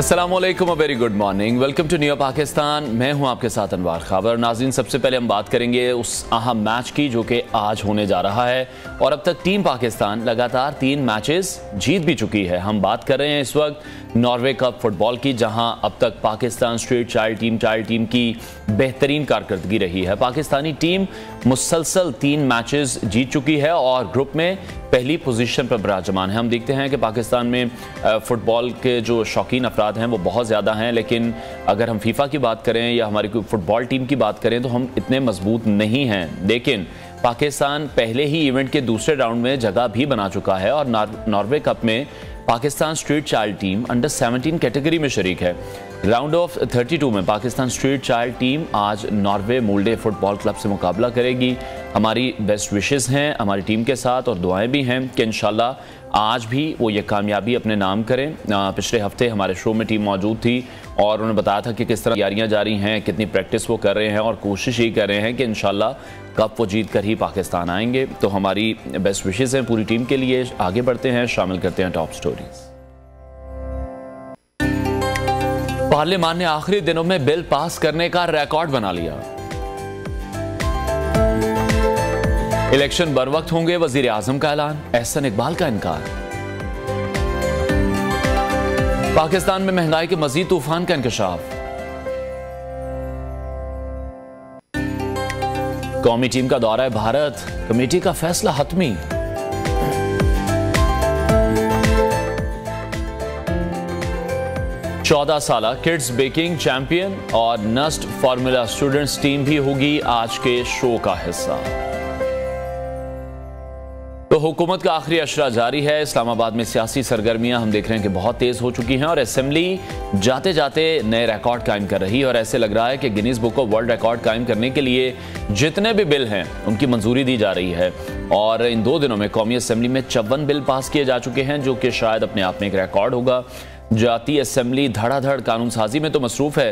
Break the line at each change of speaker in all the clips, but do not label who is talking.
अस्सलामुअलैकुम, very good morning, welcome to new Pakistan. मैं हूं आपके साथ अनवार खबर। नाज़रीन, सबसे पहले हम बात करेंगे उस अहम मैच की जो कि आज होने जा रहा है और अब तक टीम पाकिस्तान लगातार 3 मैचेस जीत भी चुकी है। हम बात कर रहे हैं इस वक्त नॉर्वे कप फुटबॉल की, जहां अब तक पाकिस्तान स्ट्रीट चाइल्ड टीम की बेहतरीन कारकर्दगी रही है। पाकिस्तानी टीम मुसलसल 3 मैचेस जीत चुकी है और ग्रुप में पहली पोजीशन पर विराजमान है। हम देखते हैं कि पाकिस्तान में फुटबॉल के जो शौकीन अफराद हैं वो बहुत ज़्यादा हैं, लेकिन अगर हम फीफा की बात करें या हमारी कोई फुटबॉल टीम की बात करें तो हम इतने मजबूत नहीं हैं। लेकिन पाकिस्तान पहले ही इवेंट के दूसरे राउंड में जगह भी बना चुका है और नॉर्वे कप में Pakistan street child team under 17 category में शरीक है। राउंड ऑफ 32 में पाकिस्तान स्ट्रीट चाइल्ड टीम आज नॉर्वे मोल्डे फुटबॉल क्लब से मुकाबला करेगी। हमारी बेस्ट विशेस हैं हमारी टीम के साथ और दुआएं भी हैं कि इंशाल्लाह आज भी वो ये कामयाबी अपने नाम करें। पिछले हफ्ते हमारे शो में टीम मौजूद थी और उन्होंने बताया था कि किस तरह तैयारियां जारी हैं, कितनी प्रैक्टिस वो कर रहे हैं और कोशिश ये कर रहे हैं कि इंशाल्लाह कप वो जीत कर ही पाकिस्तान आएंगे। तो हमारी बेस्ट विशेस हैं पूरी टीम के लिए। आगे बढ़ते हैं, शामिल करते हैं टॉप स्टोरीज। पार्लियामान ने आखिरी दिनों में बिल पास करने का रिकॉर्ड बना लिया। इलेक्शन बर वक्त होंगे, वजीर आजम का ऐलान, एहसन इकबाल का इनकार। पाकिस्तान में महंगाई के मजीद तूफान का इंकशाफ। कौमी टीम का दौरा है भारत, कमेटी का फैसला हतमी। चौदह साला किड्स बेकिंग चैंपियन और नस्ट फार्मूला स्टूडेंट्स टीम भी होगी आज के शो का हिस्सा। तो हुकूमत का आखिरी अशरा जारी है। इस्लामाबाद में सियासी सरगर्मियां हम देख रहे हैं कि बहुत तेज हो चुकी हैं और असेंबली जाते जाते नए रिकॉर्ड कायम कर रही है और ऐसे लग रहा है कि Guinness book of world record कायम करने के लिए जितने भी बिल हैं उनकी मंजूरी दी जा रही है। और इन 2 दिनों में कौमी असेंबली में 54 बिल पास किए जा चुके हैं, जो कि शायद अपने आप में एक रिकॉर्ड होगा। जाती असेंबली धड़ाधड़ कानून साजी में तो मसरूफ है।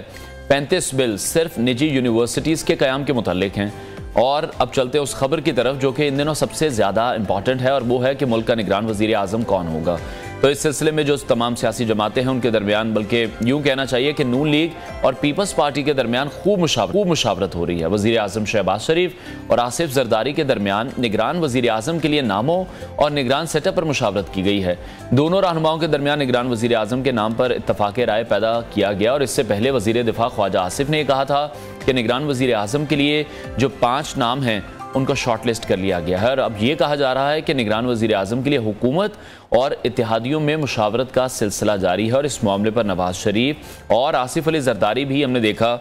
35 बिल सिर्फ निजी यूनिवर्सिटीज के कयाम के मुतालिक हैं। और अब चलते उस खबर की तरफ जो कि इन दिनों सबसे ज़्यादा इंपॉर्टेंट है और वो है कि मुल्क का निगरान वज़ीर आज़म कौन होगा। तो इस सिलसिले में जो तमाम सियासी जमातें हैं उनके दरमियान, बल्कि यूं कहना चाहिए कि नून लीग और पीपल्स पार्टी के दरमियान खूब मुशावरत हो रही है। वज़ीर आज़म शहबाज शरीफ और आसिफ जरदारी के दरमियान निगरान वज़ीर आज़म के लिए नामों और निगरान सेटअप पर मुशावरत की गई है। दोनों रहनुमाओं के दरमियान निगरान वज़ीर आज़म के नाम पर इत्तफाक़ राय पैदा किया गया और इससे पहले वज़ीर दिफा ख्वाजा आसिफ ने कहा था कि निगरान वज़ीर आज़म के लिए जो 5 नाम हैं उनको शॉर्टलिस्ट कर लिया गया है और अब ये कहा जा रहा है कि निगरान वज़ीर आज़म के लिए हुकूमत और इत्तेहादियों में मुशावरत का सिलसिला जारी है। और इस मामले पर नवाज शरीफ और आसिफ अली जरदारी भी हमने देखा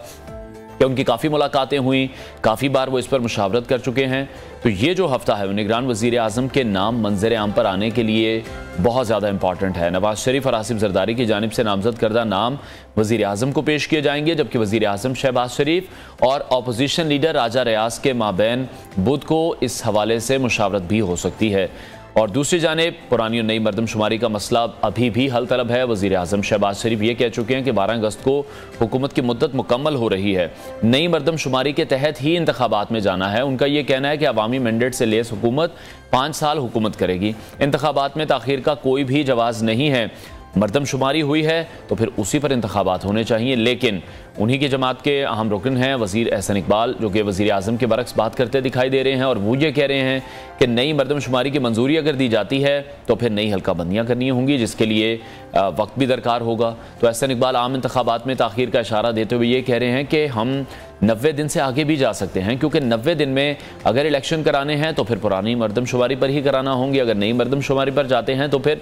कि उनकी काफ़ी मुलाकातें हुई, काफ़ी बार वो इस पर मुशावरत कर चुके हैं। तो ये जो हफ्ता है वो निगरान वज़ीर आज़म के नाम मंजर आम पर आने के लिए बहुत ज़्यादा इंपॉर्टेंट है। नवाज शरीफ और आसिफ जरदारी की जानिब से नामजद करदा नाम वज़ीर आज़म को पेश किए जाएंगे, जबकि वज़ीर आज़म शहबाज शरीफ और अपोजिशन लीडर राजा रियाज के माबैन बुध को इस हवाले से मुशावरत भी हो सकती है। और दूसरी जानिब पुरानी और नई मरदमशुमारी का मसला अभी भी हल तलब है। वज़ीर आज़म शहबाज शरीफ ये कह चुके हैं कि 12 अगस्त को हुकूमत की मुद्दत मुकम्मल हो रही है, नई मरदमशुमारी के तहत ही इंतखाबात में जाना है। उनका ये कहना है कि अवामी मैंडेट से लेस हुकूमत 5 साल हुकूमत करेगी। इंतखाबात में ताख़ीर का कोई भी जवाज़ नहीं है। मरदमशुमारी हुई है तो फिर उसी पर इंतखाबात होने चाहिए। लेकिन उन्हीं की जमात के अहम रुकन हैं वज़ीर एहसन इकबाल, जो कि वज़ीर आज़म के बरक्स बात करते दिखाई दे रहे हैं और वो ये कह रहे हैं कि नई मरदमशुमारी की मंजूरी अगर दी जाती है तो फिर नई हल्का बंदियाँ करनी होंगी, जिसके लिए वक्त भी दरकार होगा। तो एहसन इकबाल आम इंतखाबात में ताख़ीर का इशारा देते हुए ये कह रहे हैं कि हम 90 दिन से आगे भी जा सकते हैं, क्योंकि 90 दिन में अगर इलेक्शन कराने हैं तो फिर पुरानी मरदमशुमारी पर ही कराना होंगी। अगर नई मरदमशुमारी पर जाते हैं तो फिर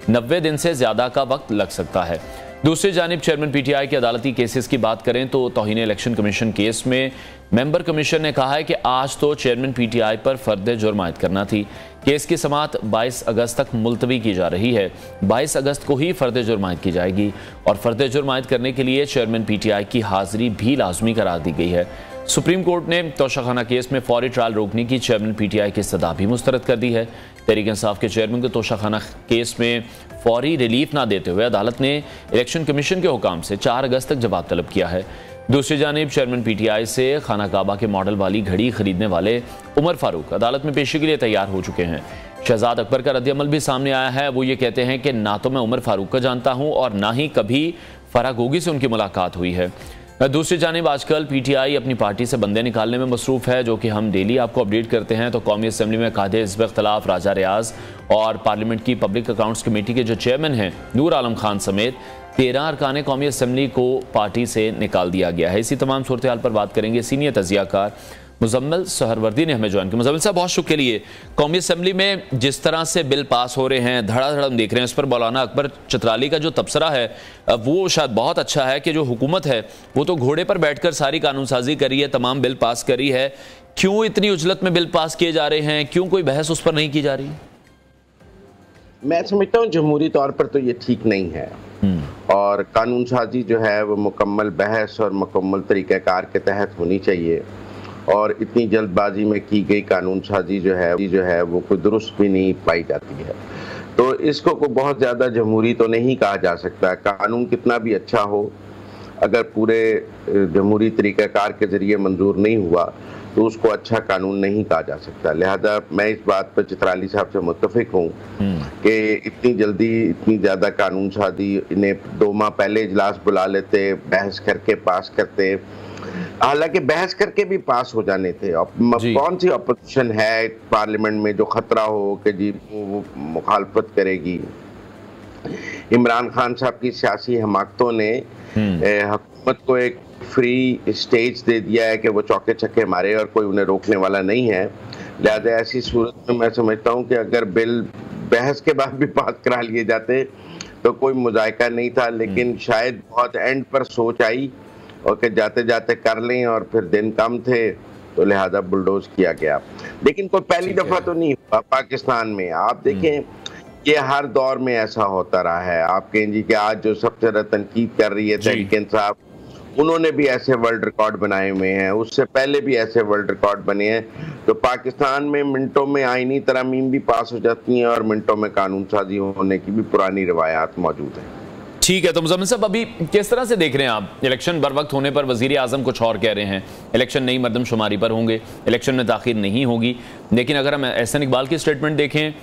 90 दिन से ज़्यादा का वक्त लग सकता है। दूसरी जानिब चेयरमैन पीटीआई के अदालती केसेस की बात करें तो तौहीन इलेक्शन कमीशन केस में मेंबर कमीशन ने कहा है कि आज तो चेयरमैन पीटीआई पर फर्द जुर्म आयद करना थी। केस की समाअत 22 अगस्त तक मुलतवी की जा रही है। 22 अगस्त को ही फर्द जुर्म आयद की जाएगी और फर्द जुर्म आयद करने के लिए चेयरमैन पीटीआई की हाजिरी भी लाजमी करार दी गई है। सुप्रीम कोर्ट ने तोशाखाना केस में फौरी ट्रायल रोकने की चेयरमैन पीटीआई की इस्तदा भी मुस्तरद कर दी है। तहरीक इंसाफ के चेयरमैन को तोशाखाना केस में फौरी रिलीफ ना देते हुए अदालत ने इलेक्शन कमीशन के हुकाम से 4 अगस्त तक जवाब तलब किया है। दूसरी जानिब चेयरमैन पीटीआई से खाना काबा के मॉडल वाली घड़ी खरीदने वाले उमर फारूक अदालत में पेशी के लिए तैयार हो चुके हैं। शहजाद अकबर का रद्द अमल भी सामने आया है। वो ये कहते हैं कि ना तो मैं उमर फारूक को जानता हूँ और ना ही कभी फराह गोगी से उनकी मुलाकात हुई है। दूसरी जानिब आजकल पीटीआई अपनी पार्टी से बंदे निकालने में मसरूफ है, जो कि हम डेली आपको अपडेट करते हैं। तो कौमी असम्बली में कायदे हिज़्ब इख्तिलाफ राजा रियाज और पार्लियामेंट की पब्लिक अकाउंट्स कमेटी के जो चेयरमैन हैं नूर आलम खान समेत 13 अरकान कौमी असम्बली को पार्टी से निकाल दिया गया है। इसी तमाम सूरत हाल पर बात करेंगे। सीनियर तजियाकार मुजम्मिल सहरवर्दी ने हमें ज्वाइन किया। मुजम्मिल साहब, बहुत शुक्र के लिए। कौमी असम्बली में जिस तरह से बिल पास हो रहे हैं, धड़ाधड़ हम देख रहे हैं, उस पर मौलाना अकबर चित्राली का जो तबसरा है वो शायद बहुत अच्छा है कि जो हुकूमत है वो तो घोड़े पर बैठकर सारी कानून साजी करी है, तमाम बिल पास करी है। क्यों इतनी उजलत में बिल पास किए जा रहे हैं? क्यों कोई बहस उस पर नहीं की जा रही?
मैं समझता हूँ जमहूरी तौर पर तो ये ठीक नहीं है और कानून साजी जो है वो मुकम्मल बहस और मुकम्मल तरीक़ाकार के तहत होनी चाहिए और इतनी जल्दबाजी में की गई कानून साजी जो है वो कोई दुरुस्त भी नहीं पाई जाती है। तो इसको को बहुत ज़्यादा जमहूरी तो नहीं कहा जा सकता। कानून कितना भी अच्छा हो, अगर पूरे जमहूरी तरीक़ाकार के ज़रिए मंजूर नहीं हुआ तो उसको अच्छा कानून नहीं कहा जा सकता। लिहाजा मैं इस बात पर चित्राली साहब से मुत्तफिक हूँ कि इतनी जल्दी इतनी ज़्यादा कानून साजी, इन्हें 2 माह पहले इजलास बुला लेते, बहस करके पास करते। हालांकि बहस करके भी पास हो जाने थे। कौन सी अपोजिशन है पार्लियामेंट में जो खतरा हो कि जी वो मुखालफत करेगी? इमरान खान साहब की सियासी हमाकतों ने हुकूमत को एक फ्री स्टेज दे दिया है कि वो चौके छक्के मारे और कोई उन्हें रोकने वाला नहीं है। लिहाजा ऐसी सूरत में मैं समझता हूँ कि अगर बिल बहस के बाद भी पास करा लिए जाते तो कोई मुजायका नहीं था, लेकिन शायद बहुत एंड पर सोच आई और कि जाते जाते कर लें और फिर दिन कम थे तो लिहाजा बुलडोज किया गया। लेकिन कोई पहली दफा तो नहीं हुआ पाकिस्तान में। आप देखें ये हर दौर में ऐसा होता रहा है। आप कहें जी कि आज जो सबसे ज्यादा तनकीद कर रही है तहरीक इंसाफ, उन्होंने भी ऐसे वर्ल्ड रिकॉर्ड बनाए हुए हैं, उससे पहले भी ऐसे वर्ल्ड रिकॉर्ड बने हैं। तो पाकिस्तान में मिनटों में आईनी तरमीम भी पास हो जाती हैं और मिनटों में कानून साजी होने की भी पुरानी रिवायात मौजूद हैं।
ठीक है, तो मुजम्मिल साहब अभी किस तरह से देख रहे हैं आप? इलेक्शन बर वक्त होने पर वजीर आजम कुछ और कह रहे हैं, इलेक्शन नई मरदमशुमारी पर होंगे, इलेक्शन में ताखीर नहीं होगी। लेकिन अगर हम एहसन इकबाल की स्टेटमेंट देखें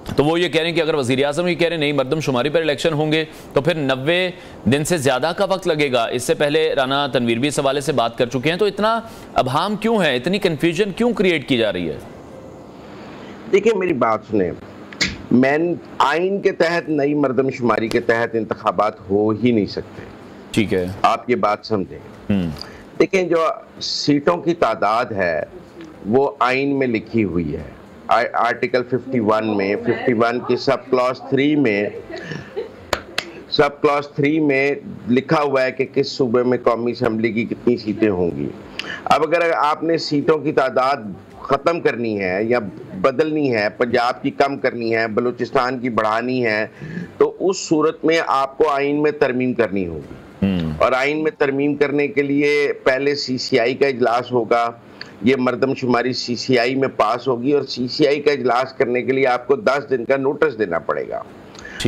तो वो ये कह रहे हैं कि अगर वजीर आजम ही कह रहे हैं नई मरदमशुमारी पर इलेक्शन होंगे तो फिर 90 दिन से ज़्यादा का वक्त लगेगा। इससे पहले राना तनवीर भी इस हवाले से बात कर चुके हैं। तो इतना अभाम क्यों है, इतनी कन्फ्यूजन क्यों क्रिएट की जा रही है?
देखिए मेरी बात सुने, आइन के तहत नई मरदमशुमारी के तहत इंतखाबात हो ही नहीं सकते।
ठीक है, आप
ये बात समझें। देखें जो सीटों की तादाद है वो आइन में लिखी हुई है। आर्टिकल 51 में 51 की सब क्लॉज 3 में लिखा हुआ है कि किस सूबे में कौमी असम्बली की कितनी सीटें होंगी। अब अगर आपने सीटों की तादाद ख़त्म करनी है या बदलनी है, पंजाब की कम करनी है, बलूचिस्तान की बढ़ानी है, तो उस सूरत में आपको आइन में तरमीम करनी होगी। और आइन में तरमीम करने के लिए पहले CCI का इजलास होगा, ये मरदमशुमारी CCI में पास होगी और CCI का इजलास करने के लिए आपको 10 दिन का नोटिस देना पड़ेगा।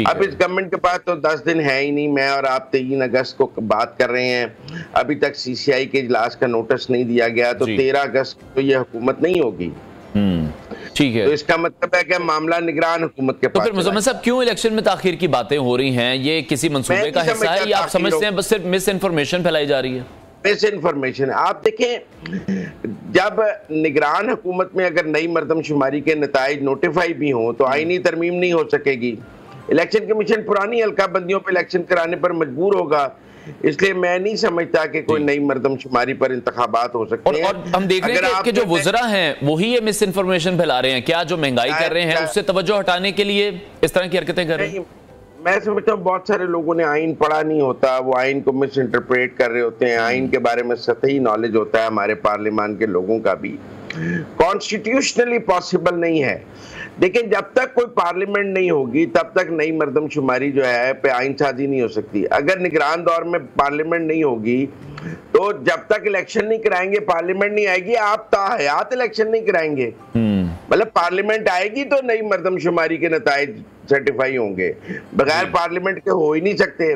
अब इस गवर्नमेंट के पास तो 10 दिन है ही नहीं। मैं और आप 23 अगस्त को बात कर रहे हैं, अभी तक CCI के इजलास का नोटिस नहीं दिया गया, तो 13 अगस्त को ये हुकूमत नहीं होगी।
ठीक है,
तो इसका मतलब है कि मामला निगरान हुकूमत के पास।
तो फिर मुजम्मिल साहब क्यों इलेक्शन में ताखीर की बातें हो रही हैं? ये किसी मंसूबे का हिस्सा है या आप समझते हैं बस सिर्फ मिस इन्फॉर्मेशन फैलाई जा रही है?
Miss information. आप देखें जब निगरान हुकूमत में अगर नई मरदमशुमारी के नताइज नोटिफाई भी हों तो आईनी तरमीम नहीं हो सकेगी। इलेक्शन कमीशन पुरानी हल्का बंदियों पर इलेक्शन कराने पर मजबूर होगा। इसलिए मैं नहीं समझता कि कोई नई मरदमशुमारी पर इंतखाबात हो सकते हैं।
और हम देख रहे हैं कि जो वुज़रा हैं वही ये मिस इन्फॉर्मेशन फैला रहे हैं। क्या जो महंगाई कर रहे हैं उससे तवज्जो हटाने के लिए इस तरह की हरकतें कर रहे हैं?
मैं समझता हूँ बहुत सारे लोगों ने आइन पढ़ा नहीं होता, वो आइन को मिस इंटरप्रेट कर रहे होते हैं। आइन के बारे में सतही नॉलेज होता है हमारे पार्लियामान के लोगों का भी। कॉन्स्टिट्यूशनली पॉसिबल नहीं है। देखिए जब तक कोई पार्लियामेंट नहीं होगी तब तक नई मरदमशुमारी जो है पे आइन साजी नहीं हो सकती। अगर निगरान दौर में पार्लियामेंट नहीं होगी तो जब तक इलेक्शन नहीं कराएंगे पार्लियामेंट नहीं आएगी, आप ताहयात इलेक्शन नहीं कराएंगे। मतलब पार्लियामेंट आएगी तो नई मरदमशुमारी के नताइज सर्टिफाई होंगे, बगैर पार्लियामेंट के हो ही नहीं सकते।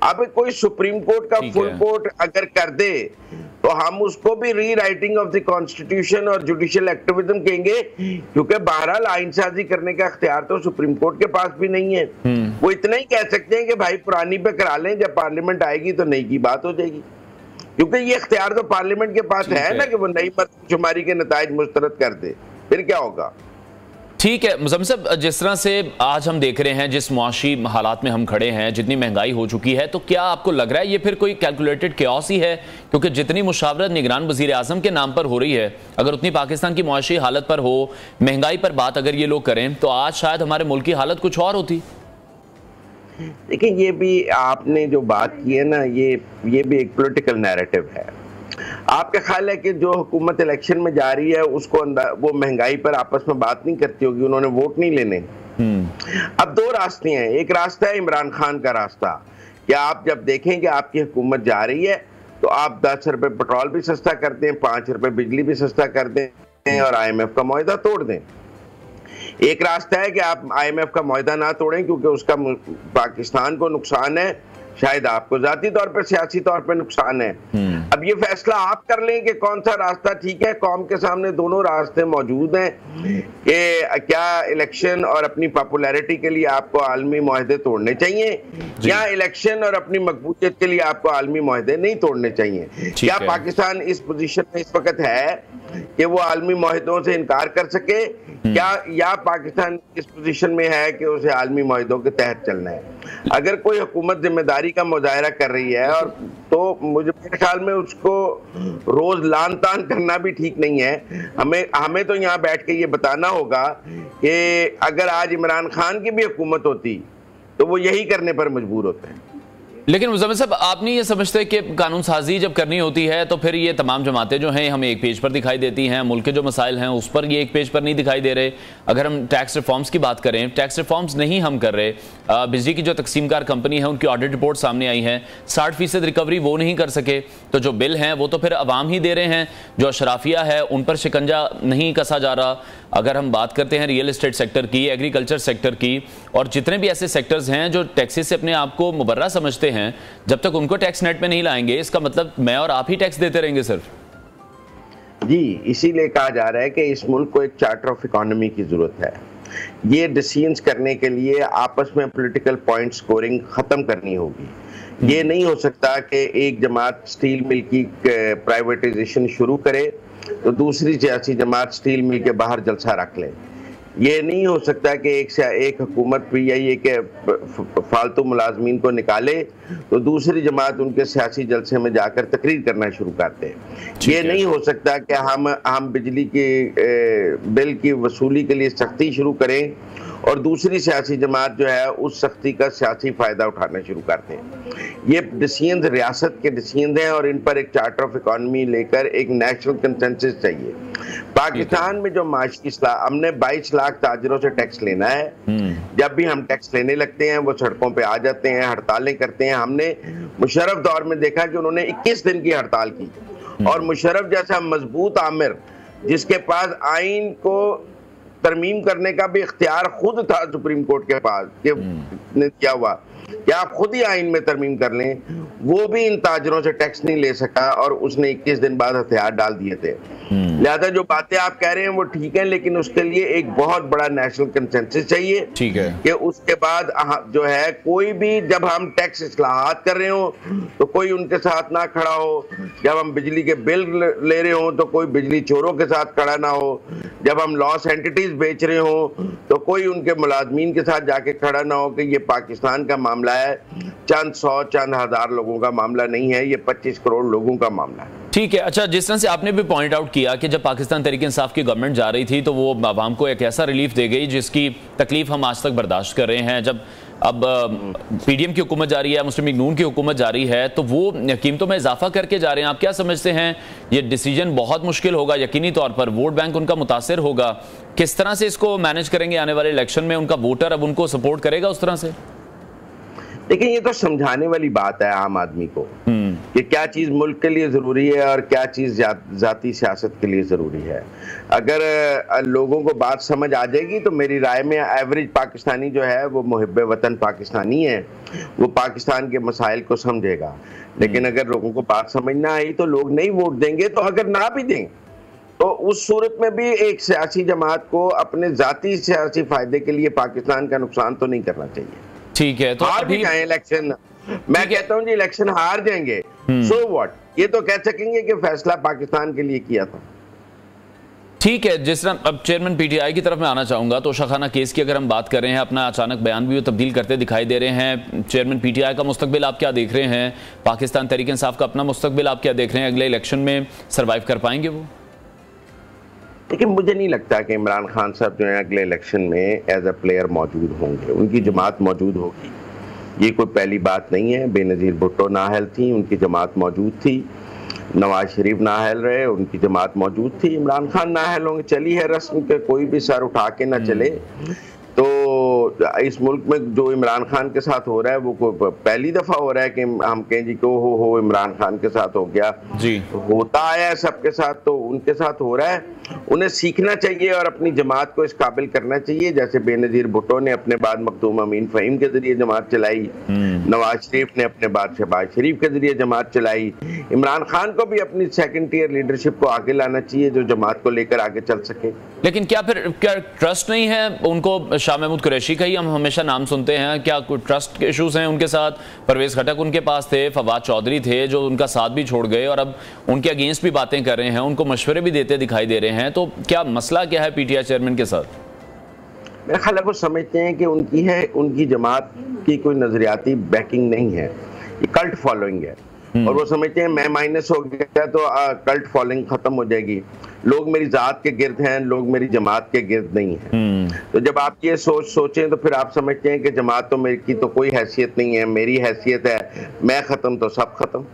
अब कोई सुप्रीम कोर्ट का फुल कोर्ट अगर कर दे तो हम उसको भी री राइटिंग ऑफ द कॉन्स्टिट्यूशन और जुडिशियल एक्टिविज्म कहेंगे, क्योंकि बहरहाल आइनसाजी करने का इख्तियार तो सुप्रीम कोर्ट के पास भी नहीं है। वो इतना ही कह सकते हैं कि भाई पुरानी पे करा लें, जब पार्लियामेंट आएगी तो नई की बात हो जाएगी, क्योंकि ये इख्तियार तो पार्लियामेंट के पास है ना कि वो नई मर्दमशुमारी के नताइज मुस्तरद कर दे, फिर क्या होगा।
ठीक है मुज़म्मिल साहब, जिस तरह से आज हम देख रहे हैं, जिस मुआशी हालात में हम खड़े हैं, जितनी महंगाई हो चुकी है, तो क्या आपको लग रहा है ये फिर कोई कैलकुलेटेड केओस ही है? क्योंकि जितनी मुशावरत निगरान वज़ीर आज़म के नाम पर हो रही है, अगर उतनी पाकिस्तान की मुआशी हालत पर हो, महंगाई पर बात अगर ये लोग करें, तो आज शायद हमारे मुल्क की हालत कुछ और होती।
देखिए, ये भी आपने जो बात की है ना, ये भी एक पॉलिटिकल नैरेटिव है। आपका ख्याल है कि जो हुकूमत इलेक्शन में जा रही है उसको वो महंगाई पर आपस में बात नहीं करती होगी, उन्होंने वोट नहीं लेने। अब दो रास्ते हैं, एक रास्ता है इमरान खान का रास्ता, कि आप जब देखें कि आपकी हुकूमत जा रही है तो आप 10 रुपए पेट्रोल भी सस्ता कर दें, 5 रुपए बिजली भी सस्ता कर दें और IMF का मुआहदा तोड़ दें। एक रास्ता है कि आप IMF का मुआहदा ना तोड़ें, क्योंकि उसका पाकिस्तान को नुकसान है, शायद आपको जाती तौर पर सियासी तौर पर नुकसान है। अब ये फैसला आप कर लें कि कौन सा रास्ता ठीक है। कौम के सामने दोनों रास्ते मौजूद हैं कि क्या इलेक्शन और अपनी पॉपुलैरिटी के लिए आपको आलमी मुआहदे तोड़ने चाहिए, या इलेक्शन और अपनी मकबूलियत के लिए आपको आलमी मुआहदे नहीं तोड़ने चाहिए। क्या पाकिस्तान इस पोजीशन में इस वक्त है कि वो आलमी मुआहदों से इनकार कर सके, क्या या पाकिस्तान इस पोजीशन में है कि उसे आलमी मुआहदों के तहत चलना है? अगर कोई हुकूमत जिम्मेदारी का मुजाहरा कर रही है और तो मेरे ख्याल में उसको रोज लान तान करना भी ठीक नहीं है। हमें तो यहाँ बैठ के ये बताना होगा कि अगर आज इमरान खान की भी हुकूमत होती तो वो यही करने पर मजबूर होते हैं।
लेकिन मुज़म्मिल साहब, आप नहीं ये समझते कि कानून साजी जब करनी होती है तो फिर ये तमाम जमातें जो हैं हमें एक पेज पर दिखाई देती हैं, मुल्क के जो मसाइल हैं उस पर ये एक पेज पर नहीं दिखाई दे रहे। अगर हम टैक्स रिफॉर्म्स की बात करें, टैक्स रिफॉर्म्स नहीं हम कर रहे। बिजली की जो तकसीमकार कंपनी है उनकी ऑडिट रिपोर्ट सामने आई है, 60% रिकवरी वो नहीं कर सके, तो जो बिल हैं वो तो फिर अवाम ही दे रहे हैं, जो अशराफिया है उन पर शिकंजा नहीं कसा जा रहा। अगर हम बात करते हैं रियल एस्टेट सेक्टर की, एग्रीकल्चर सेक्टर की, और जितने भी ऐसे सेक्टर्स हैं जो टैक्सेस से अपने आप को मुबर्रा समझते हैं, जब तक उनको टैक्स नेट में नहीं लाएंगे, इसका मतलब मैं और आप ही टैक्स देते रहेंगे सिर्फ।
जी, इसीलिए कहा जा रहा है कि इस मुल्क को एक चार्टर ऑफ इकोनॉमी की जरूरत है। ये डिसीजंस करने के लिए आपस में पॉलिटिकल पॉइंट स्कोरिंग खत्म करनी होगी। ये नहीं हो सकता कि एक जमात स्टील मिल की प्राइवेटाइजेशन शुरू करे तो दूसरी सियासी जमात स्टील मिल के बाहर जलसा रख ले। ये नहीं हो सकता कि एक हुकूमत PIA के फालतू मुलाजमीन को निकाले तो दूसरी जमात उनके सियासी जलसे में जाकर तकरीर करना शुरू करते हैं। ये नहीं हो सकता कि हम बिजली के बिल की वसूली के लिए सख्ती शुरू करें और दूसरी सियासी जमात जो है उस सख्ती का सियासी फायदा उठाना शुरू करते हैं। ये डिसीजन रियासत के डिसीजन हैं और इन पर एक चार्टर ऑफ इकोनॉमी लेकर एक नेशनल कंसेंसस चाहिए। पाकिस्तान में जो माशी इस्लाह, हमने 22 लाख ताजरों से टैक्स लेना है। जब भी हम टैक्स लेने लगते हैं वो सड़कों पे आ जाते हैं, हड़तालें करते हैं। हमने मुशर्रफ दौर में देखा कि उन्होंने 21 दिन की हड़ताल की, और मुशर्रफ जैसा मजबूत आमिर जिसके पास आइन को तरमीम करने का भी इख्तियार खुद था सुप्रीम कोर्ट के पास, ने किया हुआ कि आप खुद ही आइन में तरमीम कर लें, वो भी इन ताजरों से टैक्स नहीं ले सका और उसने 21 दिन बाद हथियार डाल दिए थे। लिहाजा जो बातें आप कह रहे हैं वो ठीक है, लेकिन उसके लिए एक बहुत बड़ा नेशनल कंसेंसस चाहिए। ठीक है कि उसके बाद जो है कोई भी, जब हम टैक्स इस्लाहात कर रहे हो तो कोई उनके साथ ना खड़ा हो, जब हम बिजली के बिल ले रहे हो तो कोई बिजली चोरों के साथ खड़ा ना हो, जब हम लॉस एंटिटीज बेच रहे हो तो कोई उनके मुलाजमीन के साथ जाके खड़ा ना हो कि ये पाकिस्तान का मामला है, चंद 100 चंद हजार लोगों का मामला नहीं है, ये 25 करोड़ लोगों का मामला है। ठीक है।
अच्छा, जिस तरह से आपने भी पॉइंट आउट किया कि जब पाकिस्तान तहरीक इंसाफ की गवर्नमेंट जा रही थी तो वो आवाम को एक ऐसा रिलीफ दे गई जिसकी तकलीफ हम आज तक बर्दाश्त कर रहे हैं। जब अब PDM की हुकूमत जा रही है, मुस्लिम लीग नून की हुकूमत जा रही है, तो वो कीमतों में इजाफा करके जा रहे हैं। आप क्या समझते हैं, ये डिसीजन बहुत मुश्किल होगा, यकीनी तौर पर वोट बैंक उनका मुतासिर होगा, किस तरह से इसको मैनेज करेंगे आने वाले इलेक्शन में? उनका वोटर अब उनको सपोर्ट करेगा उस तरह से?
लेकिन ये तो समझाने वाली बात है आम आदमी को कि क्या चीज मुल्क के लिए जरूरी है और क्या चीज जाती सियासत के लिए जरूरी है। अगर लोगों को बात समझ आ जाएगी तो मेरी राय में एवरेज पाकिस्तानी जो है वो मुहिब्बे वतन पाकिस्तानी है, वो पाकिस्तान के मसाइल को समझेगा। लेकिन अगर लोगों को बात समझ ना आई तो लोग नहीं वोट देंगे। तो अगर ना भी दें तो उस सूरत में भी एक सियासी जमात को अपने जाती सियासी फायदे के लिए पाकिस्तान का नुकसान तो नहीं करना चाहिए।
ठीक है, तो
हार भी जाए इलेक्शन, मैं कहता हूं जी इलेक्शन हार जाएंगे, सो व्हाट, ये तो कह सकेंगे कि फैसला पाकिस्तान के लिए किया था।
ठीक है, जिस तरह अब चेयरमैन पीटीआई की तरफ मैं आना चाहूंगा, तो शाखाना केस की अगर हम बात कर रहे हैं, अपना अचानक बयान भी वो तब्दील करते दिखाई दे रहे हैं। चेयरमैन पीटीआई का मुस्तकबिल आप क्या देख रहे हैं? पाकिस्तान तहरीक इंसाफ का अपना मुस्तकबिल आप क्या देख रहे हैं? अगले इलेक्शन में सर्वाइव कर पाएंगे वो?
लेकिन मुझे नहीं लगता कि इमरान खान साहब जो है अगले इलेक्शन में एज अ प्लेयर मौजूद होंगे। उनकी जमात मौजूद होगी, ये कोई पहली बात नहीं है। बेनज़ीर भुट्टो नाअहल थी, उनकी जमात मौजूद थी। नवाज शरीफ नाअहल रहे, उनकी जमात मौजूद थी। इमरान खान नाअहल होंगे, चली है रस्म के कोई भी सर उठा के ना चले। तो इस मुल्क में जो इमरान खान के साथ हो रहा है वो पहली दफा हो रहा है कि हम कहें जी को हो इमरान खान के साथ हो गया जी, होता आया है सबके साथ, तो उनके साथ हो रहा है। उन्हें सीखना चाहिए और अपनी जमात को इस काबिल करना चाहिए, जैसे बेनज़ीर भुट्टो ने अपने बाद मखदूम अमीन फ़हीम के जरिए जमात चलाई, नवाज शरीफ ने अपने बाद शहबाज शरीफ के जरिए जमात चलाई। इमरान खान को भी अपनी सेकंड टियर लीडरशिप को आगे लाना चाहिए जो जमात को लेकर आगे चल सके।
लेकिन क्या ट्रस्ट नहीं है उनको? शाह महमूद कुरैशी का ही हम हमेशा नाम सुनते हैं, क्या कोई ट्रस्ट के इशूज हैं उनके साथ? परवेज खटक उनके पास थे, फवाद चौधरी थे जो उनका साथ भी छोड़ गए और अब उनके अगेंस्ट भी बातें कर रहे हैं, उनको मशवरे भी देते दिखाई दे रहे हैं। तो क्या मसला क्या है पीटीआई चेयरमैन के साथ?
मेरा ख्याल है वो समझते हैं कि उनकी जमात की कोई नजरियाती बैकिंग नहीं है, ये कल्ट फॉलोइंग है। और वो समझते हैं मैं माइनस हो गया तो कल्ट फॉलोइंग खत्म हो जाएगी, लोग मेरी जात के गिर्द हैं, लोग मेरी जमात के गिर्द नहीं हैं। तो जब आप ये सोचें तो फिर आप समझते हैं कि जमात तो मेरी की तो कोई हैसियत नहीं है, मेरी हैसियत है, मैं खत्म तो सब खत्म।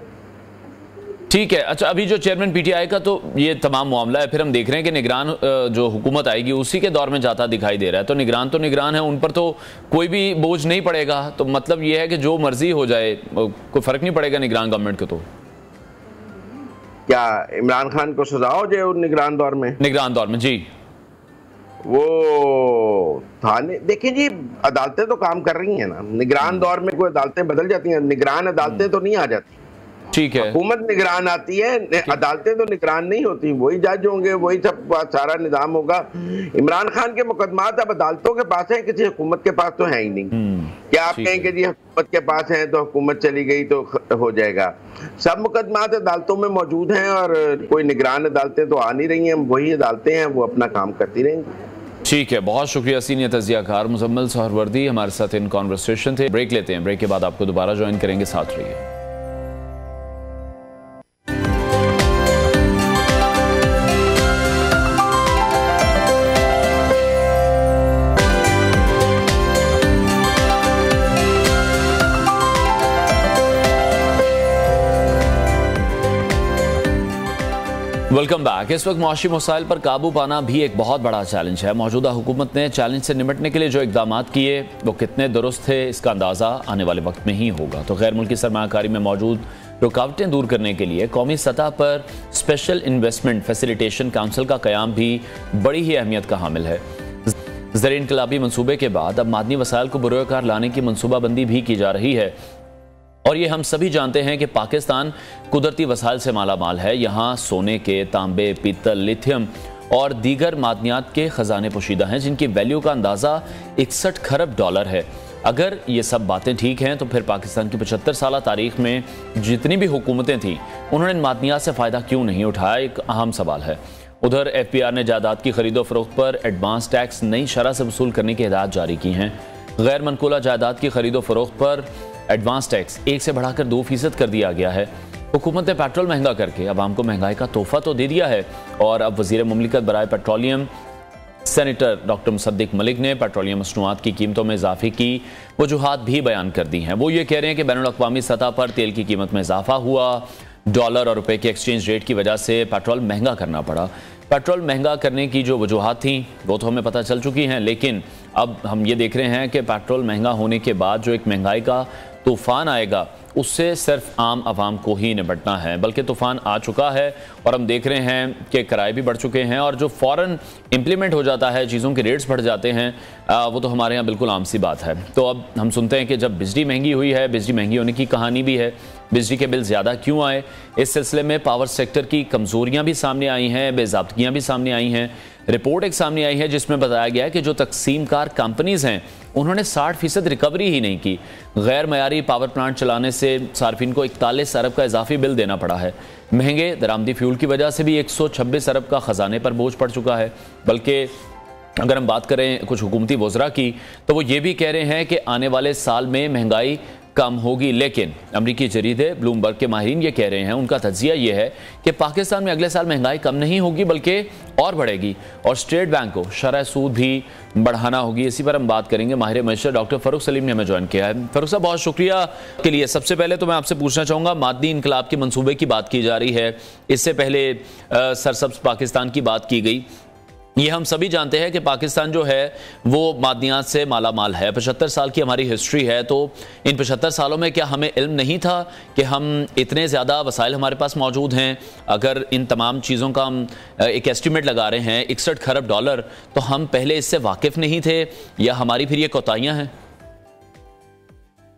ठीक है, अच्छा अभी जो चेयरमैन पीटीआई का तो ये तमाम मामला है, फिर हम देख रहे हैं कि निगरान जो हुकूमत आएगी उसी के दौर में जाता दिखाई दे रहा है। तो निगरान है, उन पर तो कोई भी बोझ नहीं पड़ेगा। तो मतलब ये है कि जो मर्जी हो जाए कोई फर्क नहीं पड़ेगा निगरान गवर्नमेंट को। तो
क्या इमरान खान को सजा हो जाए निगरान दौर में जी? वो थाने देखिए जी, अदालतें तो काम कर रही हैं ना। निगरान दौर में कोई अदालतें बदल जाती हैं, निगरान अदालतें तो नहीं आ जाती।
ठीक है,
हुकूमत निगरान आती है, अदालतें तो निगरान नहीं होती, वही जज होंगे, वही सब सारा निजाम होगा। इमरान खान के मुकदमात अब अदालतों के पास है, किसी हुकूमत के पास तो है ही नहीं। क्या आप कहें कि जी हुकूमत के पास है तो हुकूमत चली गई तो हो जाएगा? सब मुकदमात अदालतों में मौजूद हैं और कोई निगरान अदालतें तो आ नहीं रही हैं, वही अदालतें हैं, वो अपना काम करती रहेंगी।
ठीक है, बहुत शुक्रिया सीनियर तजियाकार मुजम्मिल सहरवर्दी हमारे साथ इन कॉन्वर्सेशन थे। ब्रेक लेते हैं, ब्रेक के बाद आपको दोबारा ज्वाइन करेंगे, साथ रहिए। Welcome back. इस वक्त मुआशी मसाइल पर काबू पाना भी एक बहुत बड़ा चैलेंज है। मौजूदा हुकूमत ने चैलेंज से निपटने के लिए जो इकदाम किए वो कितने दुरुस्त थे, इसका अंदाज़ा आने वाले वक्त में ही होगा। तो गैर मुल्की सरमायाकारी में मौजूद रुकावटें दूर करने के लिए कौमी सतह पर स्पेशल इन्वेस्टमेंट फैसिलिटेशन काउंसिल का क़याम भी बड़ी ही अहमियत का हामिल है। ज़र इनकलाबी मनसूबे के बाद अब मादनी वसाइल को बुरोकार लाने की मनसूबाबंदी भी की जा रही है। और ये हम सभी जानते हैं कि पाकिस्तान कुदरती वसाइल से माला माल है। यहाँ सोने के, तांबे, पीतल, लिथियम और दीगर मादनियात के खजाने पोशीदा हैं जिनकी वैल्यू का अंदाज़ा 61 खरब डॉलर है। अगर ये सब बातें ठीक हैं तो फिर पाकिस्तान की 75 साल तारीख में जितनी भी हुकूमतें थीं उन्होंने इन मादनियात से फ़ायदा क्यों नहीं उठाया, एक अहम सवाल है। उधर FPR ने जायदाद की खरीदो फरोख्त पर एडवांस टैक्स नई शरह से वसूल करने की हिदायत जारी की हैं। गैर मनकूला जायदाद की खरीदो फरोख्त पर एडवांस टैक्स 1 से बढ़ाकर 2% कर दिया गया है। हुकूमत ने पेट्रोल महंगा करके अवाम को महंगाई का तोहफा तो दे दिया है और अब वज़ीर मुमलिकत बराए petroleum senator doctor Musadik Malik ने पेट्रोलियम मसनूआत की कीमतों में इजाफे की वजूहात भी बयान कर दी हैं। वो ये कह रहे हैं कि बैनुल अक़वामी सतह पर तेल की कीमत में इजाफा हुआ, डॉलर और रुपए के एक्सचेंज रेट की वजह से पेट्रोल महंगा करना पड़ा। पेट्रोल महंगा करने की जो वजूहात थी वो तो हमें पता चल चुकी हैं, लेकिन अब हम ये देख रहे हैं कि पेट्रोल महंगा होने के बाद जो एक महंगाई का तूफान आएगा उससे सिर्फ आम आवाम को ही निपटना है, बल्कि तूफान आ चुका है और हम देख रहे हैं कि किराए भी बढ़ चुके हैं और जो फ़ौरन इम्प्लीमेंट हो जाता है, चीज़ों के रेट्स बढ़ जाते हैं, वो तो हमारे यहाँ बिल्कुल आम सी बात है। तो अब हम सुनते हैं कि जब बिजली महंगी हुई है, बिजली महंगी होने की कहानी भी है, बिजली के बिल ज़्यादा क्यों आए, इस सिलसिले में पावर सेक्टर की कमज़ोरियाँ भी सामने आई हैं, बेज़ाब्तियाँ भी सामने आई हैं। रिपोर्ट एक सामने आई है जिसमें बताया गया है कि जो तकसीमकार कंपनीज हैं उन्होंने 60% रिकवरी ही नहीं की। गैर मयारी पावर प्लांट चलाने से सार्फिन को 41 अरब का इजाफी बिल देना पड़ा है। महंगे दरामदी फ्यूल की वजह से भी 126 अरब का खजाने पर बोझ पड़ चुका है। बल्कि अगर हम बात करें कुछ हुकूमती वज़रा की तो वो ये भी कह रहे हैं कि आने वाले साल में महंगाई कम होगी, लेकिन अमरीकी जरीदे ब्लूमबर्ग के माहिरीन ये कह रहे हैं, उनका तज्जिया ये है कि पाकिस्तान में अगले साल महंगाई कम नहीं होगी बल्कि और बढ़ेगी और स्टेट बैंक को शरह सूद भी बढ़ाना होगी। इसी पर हम बात करेंगे। माहिर मईशत डॉक्टर फ़ारूक सलीम ने हमें ज्वाइन किया है। फ़ारूक साहब, बहुत शुक्रिया के लिए। सबसे पहले तो मैं आपसे पूछना चाहूँगा, मादी इनकलाब के मनसूबे की बात की जा रही है, इससे पहले सरसब्ज पाकिस्तान की बात की गई। ये हम सभी जानते हैं कि पाकिस्तान जो है वो मादनियात से माला माल है। 75 साल की हमारी हिस्ट्री है, तो इन 75 सालों में क्या हमें इल्म नहीं था कि हम इतने ज़्यादा वसाइल हमारे पास मौजूद हैं? अगर इन तमाम चीज़ों का हम एक एस्टिमेट लगा रहे हैं 61 खरब डॉलर, तो हम पहले इससे वाकिफ़ नहीं थे या हमारी फिर ये कोताहियाँ हैं?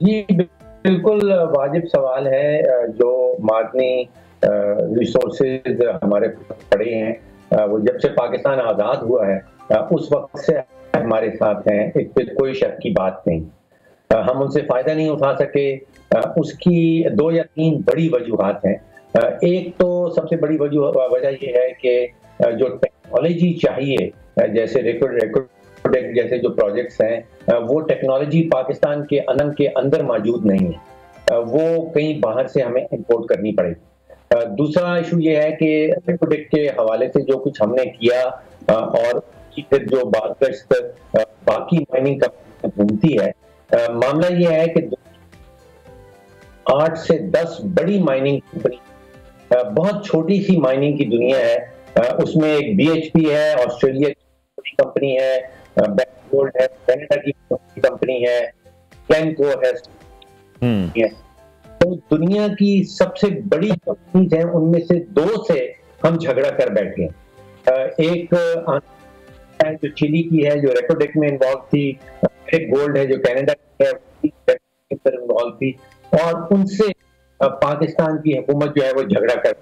ये बिल्कुल वाजिब सवाल है। जो मादनी रिसोर्सेज हमारे पड़े हैं वो जब से पाकिस्तान आज़ाद हुआ है उस वक्त से हमारे साथ हैं, इस पर कोई शक की बात नहीं। हम उनसे फ़ायदा नहीं उठा सके। उसकी 2 या 3 बड़ी वजूहात हैं। एक तो सबसे बड़ी वजह ये है कि जो टेक्नोलॉजी चाहिए, जैसे रेकोडेक जैसे जो प्रोजेक्ट्स हैं, वो टेक्नोलॉजी पाकिस्तान के अनंग के अंदर मौजूद नहीं है, वो कहीं बाहर से हमें इंपोर्ट करनी पड़ेगी। दूसरा इशू ये है कि रेकोडेक के हवाले से जो कुछ हमने किया और फिर जो बाकी माइनिंग कंपनी घूमती है, मामला ये है कि 8 से 10 बड़ी माइनिंग कंपनी, बहुत छोटी सी माइनिंग की दुनिया है। उसमें एक BHP है, ऑस्ट्रेलिया की कंपनी है, बैकगोल्ड है, कनाडा की कंपनी है, कैनकोर है। तो दुनिया की सबसे बड़ी कंपनीज हैं, उनमें से 2 से हम झगड़ा कर बैठे। एक जो चिली की है, जो रेकोडेक में इन्वॉल्व थी, एक गोल्ड है जो कनाडा की है, इन्वॉल्व थी, और उनसे पाकिस्तान की हुकूमत जो है वो झगड़ा कर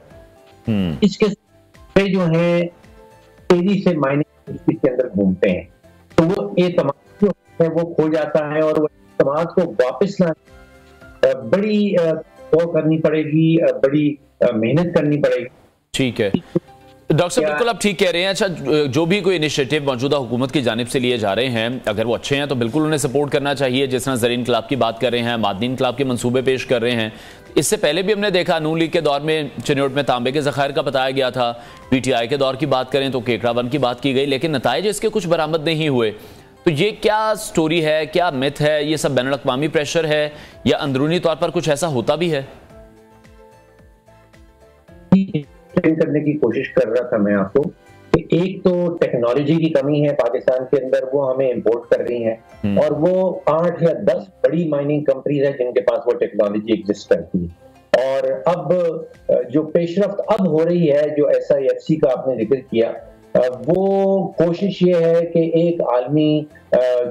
इसके जो है तेजी से माइनिंग के अंदर घूमते हैं, तो वो एतमाद जो है वो खो जाता है और वो एतमाद को वापस लाने बड़ी करनी पड़ेगी, बड़ी मेहनत करनी पड़ेगी।
ठीक है डॉक्टर साहब, बिल्कुल आप ठीक कह रहे हैं। अच्छा, जो भी कोई इनिशिएटिव मौजूदा हुकूमत की जानिब से लिए जा रहे हैं, अगर वो अच्छे हैं तो बिल्कुल उन्हें सपोर्ट करना चाहिए। जिस तरह ज़रीन इनकलाब की बात कर रहे हैं, मादनी इनकलाब के मंसूबे पेश कर रहे हैं। इससे पहले भी हमने देखा, नून लीग के दौर में चिन्योट में तांबे के ज़खायर का बताया गया था। PTI के दौर की बात करें तो केकड़ा 1 की बात की गई, लेकिन नताइज इसके कुछ बरामद नहीं हुए। तो ये क्या स्टोरी है, क्या मिथ है? ये सब बैनुल अक़वामी प्रेशर है या अंदरूनी तौर पर कुछ ऐसा होता भी है?
करने की कोशिश कर रहा था मैं आपको कि एक तो टेक्नोलॉजी की कमी है पाकिस्तान के अंदर, वो हमें इंपोर्ट कर रही हैं, और वो 8 या 10 बड़ी माइनिंग कंपनीज हैं जिनके पास वो टेक्नोलॉजी एग्जिस्ट करती है। और अब जो पेशरफ्त अब हो रही है, जो SIFC का आपने जिक्र किया, वो कोशिश ये है कि एक आलमी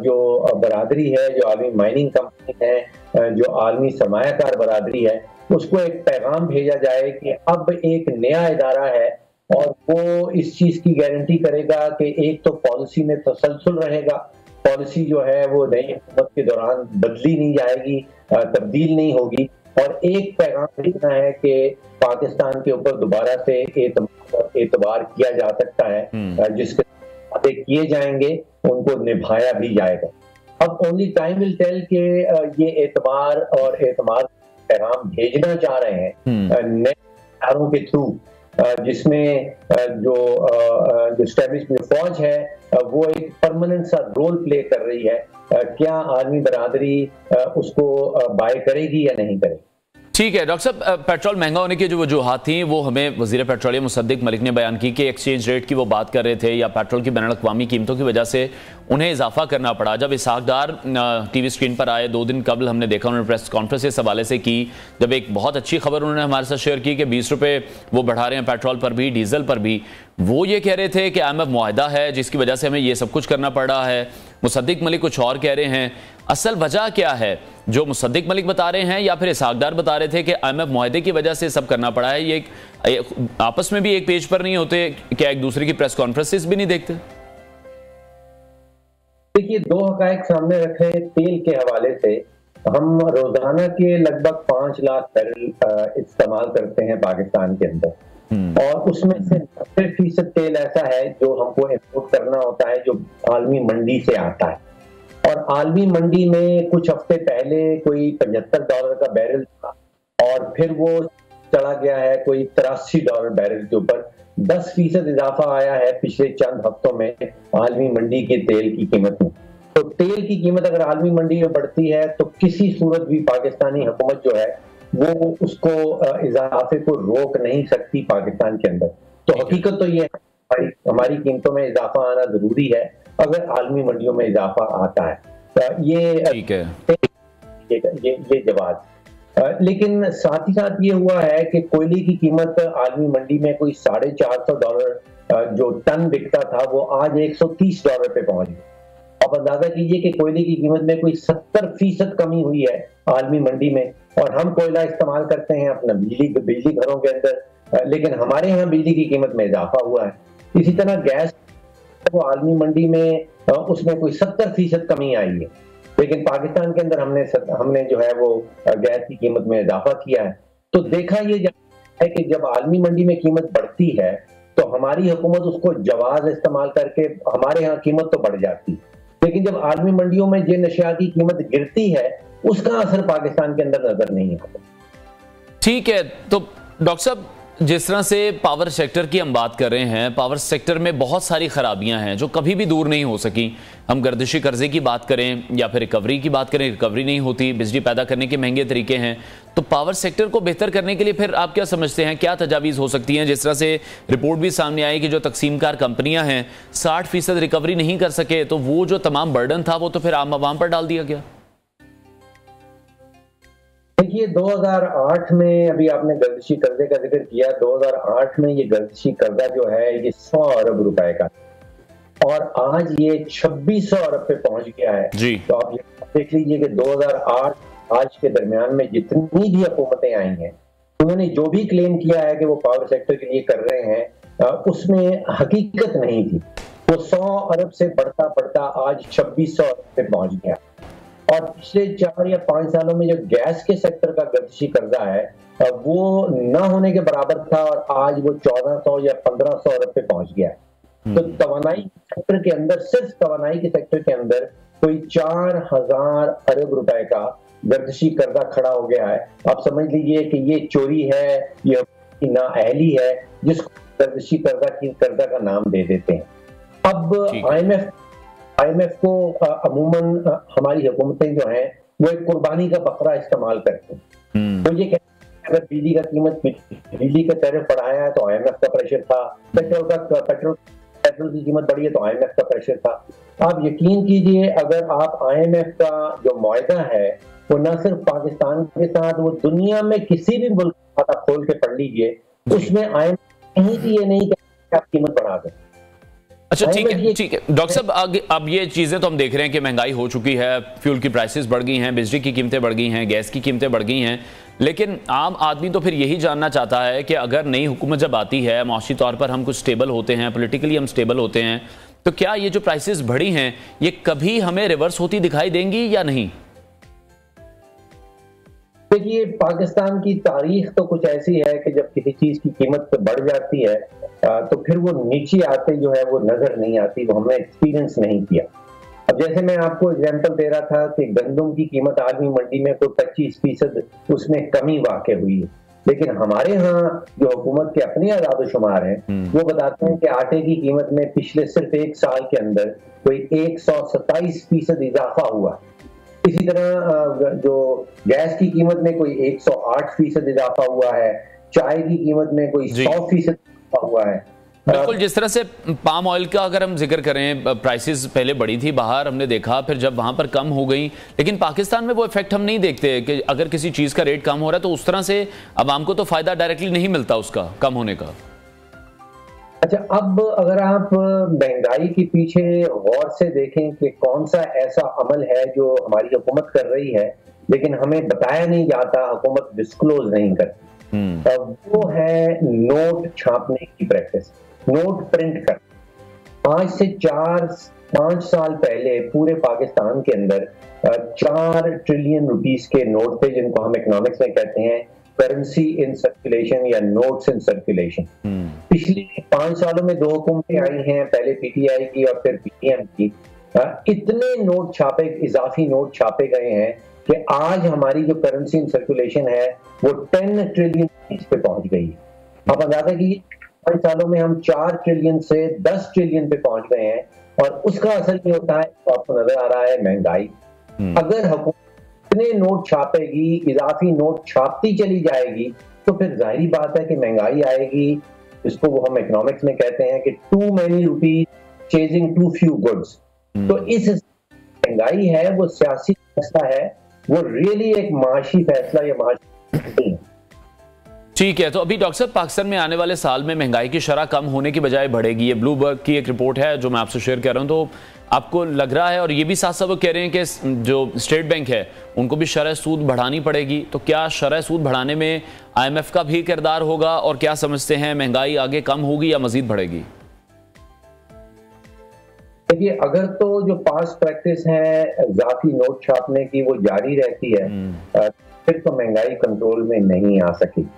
जो बरादरी है, जो आलमी माइनिंग कंपनी है, जो आलमी सरमायाकार बरादरी है, उसको एक पैगाम भेजा जाए कि अब एक नया इदारा है और वो इस चीज की गारंटी करेगा कि एक तो पॉलिसी में तसलसल रहेगा, पॉलिसी जो है वो नई हुकूमत के दौरान बदली नहीं जाएगी, तब्दील नहीं होगी, और एक पैगाम भेजना है कि पाकिस्तान के ऊपर दोबारा से एतबार किया जा सकता है, जिसके वादे किए जाएंगे उनको निभाया भी जाएगा। अब ओनली टाइम विल टेल के ये एतबार और एतमाद पैगाम भेजना चाह रहे हैं नए इदारों के थ्रू, जिसमें जो एस्टैब्लिशमेंट फौज है वो एक परमानेंट सा रोल प्ले कर रही है। क्या आर्मी बरादरी उसको बाय करेगी या नहीं करेगी?
ठीक है डॉक्टर साहब, पेट्रोल महंगा होने की जो वजूहात थी वो हमें वजीर पेट्रोलियम मुसद्दिक मलिक ने बयान की कि एक्सचेंज रेट की वो बात कर रहे थे या पेट्रोल की बैनुल-अक़वामी कीमतों की वजह से उन्हें इजाफा करना पड़ा। जब इसहाक डार टीवी स्क्रीन पर आए 2 दिन कबल, हमने देखा उन्होंने प्रेस कॉन्फ्रेंस इस हवाले से की, जब एक बहुत अच्छी खबर उन्होंने हमारे साथ शेयर की कि 20 रुपये वो बढ़ा रहे हैं पेट्रोल पर भी, डीजल पर भी। वो ये कह रहे थे कि IMF मुआहदा है जिसकी वजह से हमें ये सब कुछ करना पड़ रहा है। मुसद्दिक मलिक कुछ और कह रहे हैं। असल वजह क्या है, जो मुसद्दिक मलिक बता रहे हैं या फिर इसहाक डार बता रहे थे कि IMF मुआहदे की वजह से सब करना पड़ा है? ये आपस में भी एक पेज पर नहीं होते क्या? एक दूसरे की प्रेस कॉन्फ्रेंसेस भी नहीं देखते?
देखिए, 2 हकायक सामने रखे। तेल के हवाले से हम रोजाना के लगभग 5 लाख बैरल इस्तेमाल करते हैं पाकिस्तान के अंदर, और उसमें से 90% तेल ऐसा है जो हमको इंपोर्ट करना होता है, जो आलमी मंडी से आता है। और आलमी मंडी में कुछ हफ्ते पहले कोई $75 का बैरल था, और फिर वो चला गया है कोई $83 बैरल के ऊपर। 10% इजाफा आया है पिछले चंद हफ्तों में आलमी मंडी के तेल की कीमत में। तो तेल की कीमत अगर आलमी मंडी में बढ़ती है तो किसी सूरत भी पाकिस्तानी हुकूमत जो है वो उसको इजाफे को रोक नहीं सकती पाकिस्तान के अंदर। तो हकीकत तो ये है हमारी कीमतों में इजाफा आना जरूरी है अगर आलमी मंडियों में इजाफा आता है। तो ये जवाब। लेकिन साथ ही साथ ये हुआ है कि कोयले की कीमत आलमी मंडी में कोई $450 जो टन बिकता था वो आज $130 पे पहुंच गया। आप अंदाजा कीजिए कि कोयले की कीमत में कोई 70% कमी हुई है आलमी मंडी में, और हम कोयला इस्तेमाल करते हैं अपना बिजली घरों के अंदर, लेकिन हमारे यहाँ बिजली की कीमत में इजाफा हुआ है। इसी तरह गैस वो आलमी मंडी में उसमें कोई 70% कमी आई है, लेकिन पाकिस्तान के अंदर हमने जो है वो गैस की कीमत में इजाफा किया है। तो देखा ये है कि जब आलमी मंडी में कीमत बढ़ती है तो हमारी हुकूमत उसको जवाज इस्तेमाल करके हमारे यहाँ कीमत तो बढ़ जाती है, लेकिन जब आलमी मंडियों में जिन अशिया की कीमत गिरती है उसका असर पाकिस्तान के अंदर नजर नहीं आता।
ठीक है, तो डॉक्टर साहब जिस तरह से पावर सेक्टर की हम बात कर रहे हैं, पावर सेक्टर में बहुत सारी खराबियां हैं जो कभी भी दूर नहीं हो सकी। हम गर्दिशी कर्जे की बात करें या फिर रिकवरी की बात करें, रिकवरी नहीं होती। बिजली पैदा करने के महंगे तरीके हैं। तो पावर सेक्टर को बेहतर करने के लिए फिर आप क्या समझते हैं, क्या तजावीज़ हो सकती हैं? जिस तरह से रिपोर्ट भी सामने आई कि जो तकसीमकार कंपनियां हैं 60% रिकवरी नहीं कर सके, तो वो जो तमाम बर्डन था वो तो फिर आम आवाम पर डाल दिया गया।
देखिए, 2008 में अभी आपने गर्दिशी कर्जे का जिक्र किया, 2008 में ये गर्दिशी कर्जा जो है ये 100 अरब रुपए का, और आज ये 2600 अरब पे पहुंच गया है जी। तो आप ये देख लीजिए कि 2008 आज के दरमियान में जितनी भी हुकूमतें आई हैं उन्होंने जो भी क्लेम किया है कि वो पावर सेक्टर के लिए कर रहे हैं उसमें हकीकत नहीं थी। वो 100 अरब से बढ़ता बढ़ता आज 2600 अरब पे पहुंच गया, और पिछले 4 या 5 सालों में जो गैस के सेक्टर का गर्दिशी कर्जा है वो न होने के बराबर था, और आज वो 1400 या 1500 अरब पे पहुंच गया है। तो तवानाई सेक्टर के अंदर, सिर्फ तवानाई के सेक्टर के अंदर कोई 4000 अरब रुपए का गर्दिशी कर्जा खड़ा हो गया है। आप समझ लीजिए कि ये चोरी है, ये नाअहली है जिसको गर्दिशी कर्जा का नाम दे देते हैं। अब IMF को अमूमन हमारी हुकूमतें जो हैं वो एक कुर्बानी का बकरा इस्तेमाल करते हैं। तो ये कहते हैं अगर बिजली का टैरिफ बढ़ाया है तो IMF का प्रेशर था, पेट्रोल की कीमत बढ़ी है तो IMF का प्रेशर था। आप यकीन कीजिए अगर आप IMF का जो मुआहदा है वो न सिर्फ पाकिस्तान के साथ, वो दुनिया में किसी भी मुल्क का खाता खोल के पढ़ लीजिए, उसमें IMF कहीं भी ये नहीं कहती आप कीमत बढ़ा दें।
अच्छा, ठीक है डॉक्टर साहब, अब ये चीज़ें तो हम देख रहे हैं कि महंगाई हो चुकी है, फ्यूल की प्राइसेस बढ़ गई हैं, बिजली की कीमतें बढ़ गई हैं, गैस की कीमतें बढ़ गई हैं, लेकिन आम आदमी तो फिर यही जानना चाहता है कि अगर नई हुकूमत जब आती है, माशी तौर पर हम कुछ स्टेबल होते हैं, पॉलिटिकली हम स्टेबल होते हैं, तो क्या ये जो प्राइसेस बढ़ी हैं ये कभी हमें रिवर्स होती दिखाई देंगी या नहीं?
देखिए, पाकिस्तान की तारीख तो कुछ ऐसी है कि जब किसी चीज की कीमत बढ़ जाती है तो फिर वो नीचे आते जो है वो नजर नहीं आती, वो हमने एक्सपीरियंस नहीं किया। अब जैसे मैं आपको एग्जांपल दे रहा था कि गंदम की कीमत आलमी मंडी में कोई 25% उसमें कमी वाक़ई हुई है, लेकिन हमारे यहाँ जो हुकूमत के अपने आदाद-ओ-शुमार हैं वो बताते हैं कि आटे की कीमत में पिछले सिर्फ 1 साल के अंदर कोई 127% इजाफा हुआ। इसी तरह जो गैस की कीमत में कोई 108% इजाफा हुआ है, चाय की कीमत में कोई 100% इजाफा हुआ है।
बिल्कुल, जिस तरह से पाम ऑयल का अगर हम जिक्र करें, प्राइसेस पहले बढ़ी थी बाहर, हमने देखा, फिर जब वहां पर कम हो गई, लेकिन पाकिस्तान में वो इफेक्ट हम नहीं देखते कि अगर किसी चीज का रेट कम हो रहा है तो उस तरह से आवाम को तो फायदा डायरेक्टली नहीं मिलता उसका कम होने का।
अच्छा, अब अगर आप महंगाई के पीछे गौर से देखें कि कौन सा ऐसा अमल है जो हमारी हुकूमत कर रही है लेकिन हमें बताया नहीं जाता, हुकूमत डिस्क्लोज नहीं करती, वो है नोट छापने की प्रैक्टिस, नोट प्रिंट कर। आज से 4-5 साल पहले पूरे पाकिस्तान के अंदर 4 ट्रिलियन रुपीस के नोट थे, जिनको हम इकोनॉमिक्स में कहते हैं करेंसी इन सर्कुलेशन या नोट्स इन सर्कुलेशन। पिछले 5 सालों में 2 हुकूमतें आई हैं, पहले पीटीआई की और फिर पीटीएम की। इतने नोट छापे, इजाफी नोट छापे गए हैं कि आज हमारी जो करेंसी इन सर्कुलेशन है वो 10 ट्रिलियन पे पहुंच गई है। आप अंदाजा कीजिए 5 सालों में हम 4 ट्रिलियन से 10 ट्रिलियन पे पहुंच गए हैं, और उसका असर ये होता है, तो आपको नजर आ रहा है महंगाई। अगर हुकूमत इतने नोट छापेगी, इजाफी नोट छापती चली जाएगी, तो फिर जाहिर बात है कि महंगाई आएगी। इसको वो हम इकोनॉमिक्स में कहते हैं कि too many rupees chasing too few goods. तो इस महंगाई है वो सियासी फैसला है, वो रियली एक माशी फैसला या माशी नहीं है।
ठीक है, तो अभी डॉक्टर साहब, पाकिस्तान में आने वाले साल में महंगाई की शरह कम होने की बजाय बढ़ेगी, ये ब्लूमबर्ग की एक रिपोर्ट है जो मैं आपसे शेयर कर रहा हूं। तो आपको लग रहा है, और ये भी साथ साथ वो कह रहे हैं कि जो स्टेट बैंक है उनको भी शरह सूद बढ़ानी पड़ेगी, तो क्या शरह सूद बढ़ाने में IMF का भी किरदार होगा, और क्या समझते हैं महंगाई आगे कम होगी या मजीद बढ़ेगी?
देखिए, अगर तो जो पास्ट प्रैक्टिस है इजाफी नोट छापने की वो जारी रहती है, फिर तो महंगाई कंट्रोल में नहीं आ सकी।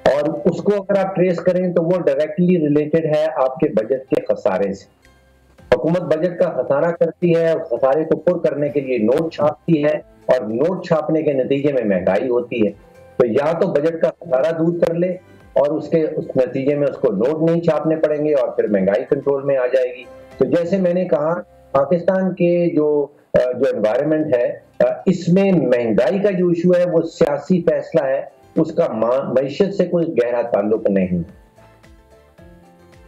और उसको अगर आप ट्रेस करें तो वो डायरेक्टली रिलेटेड है आपके बजट के खसारे से। हुकूमत बजट का खसारा करती है, उस खसारे को पुर करने के लिए नोट छापती है, और नोट छापने के नतीजे में महंगाई होती है। तो या तो बजट का खसारा दूर कर ले और उस नतीजे में उसको नोट नहीं छापने पड़ेंगे, और फिर महंगाई कंट्रोल में आ जाएगी। तो जैसे मैंने कहा, पाकिस्तान के जो एनवायरनमेंट है, इसमें महंगाई का जो इशू है वो सियासी फैसला है, उसका मईशत से कोई गहरा ताल्लुक नहीं।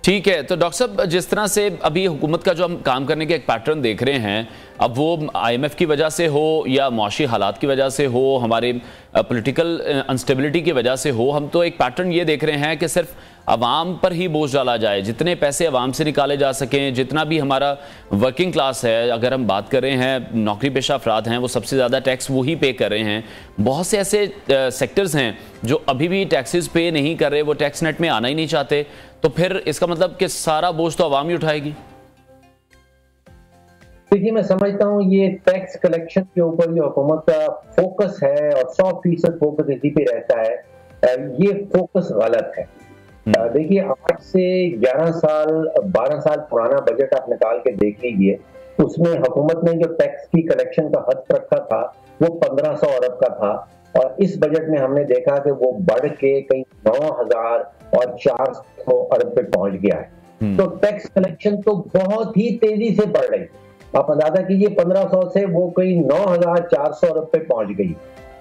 ठीक है, तो डॉक्टर साहब, जिस तरह से अभी हुकूमत का जो हम काम करने के एक पैटर्न देख रहे हैं, अब वो IMF की वजह से हो या मुआशी हालात की वजह से हो, हमारे पॉलिटिकल अनस्टेबिलिटी की वजह से हो, हम तो एक पैटर्न ये देख रहे हैं कि सिर्फ अवाम पर ही बोझ डाला जाए, जितने पैसे अवाम से निकाले जा सकें, जितना भी हमारा वर्किंग क्लास है, अगर हम बात कर रहे हैं नौकरी पेशा अफराद हैं, वो सबसे ज़्यादा टैक्स वो ही पे कर रहे हैं। बहुत से ऐसे सेक्टर्स हैं जो अभी भी टैक्सेस पे नहीं कर रहे, वो टैक्स नेट में आना ही नहीं चाहते, तो फिर इसका मतलब कि सारा बोझ तो अवाम ही उठाएगी।
देखिए, मैं समझता हूँ ये टैक्स कलेक्शन के ऊपर जो हुकूमत का फोकस है, और 100% फोकस इसी पे रहता है, ये फोकस गलत है। देखिए, आज से 12 साल पुराना बजट आप निकाल के देख लीजिए, उसमें हुकूमत ने जो टैक्स की कलेक्शन का हद रखा था वो 1500 अरब का था, और इस बजट में हमने देखा कि वो बढ़ के कहीं 9000 और 400 अरब पे पहुंच गया है। तो टैक्स कलेक्शन तो बहुत ही तेजी से बढ़ रही। आप अंदाजा कीजिए, 1500 से वो कहीं 9400 अरब पे पहुंच गई।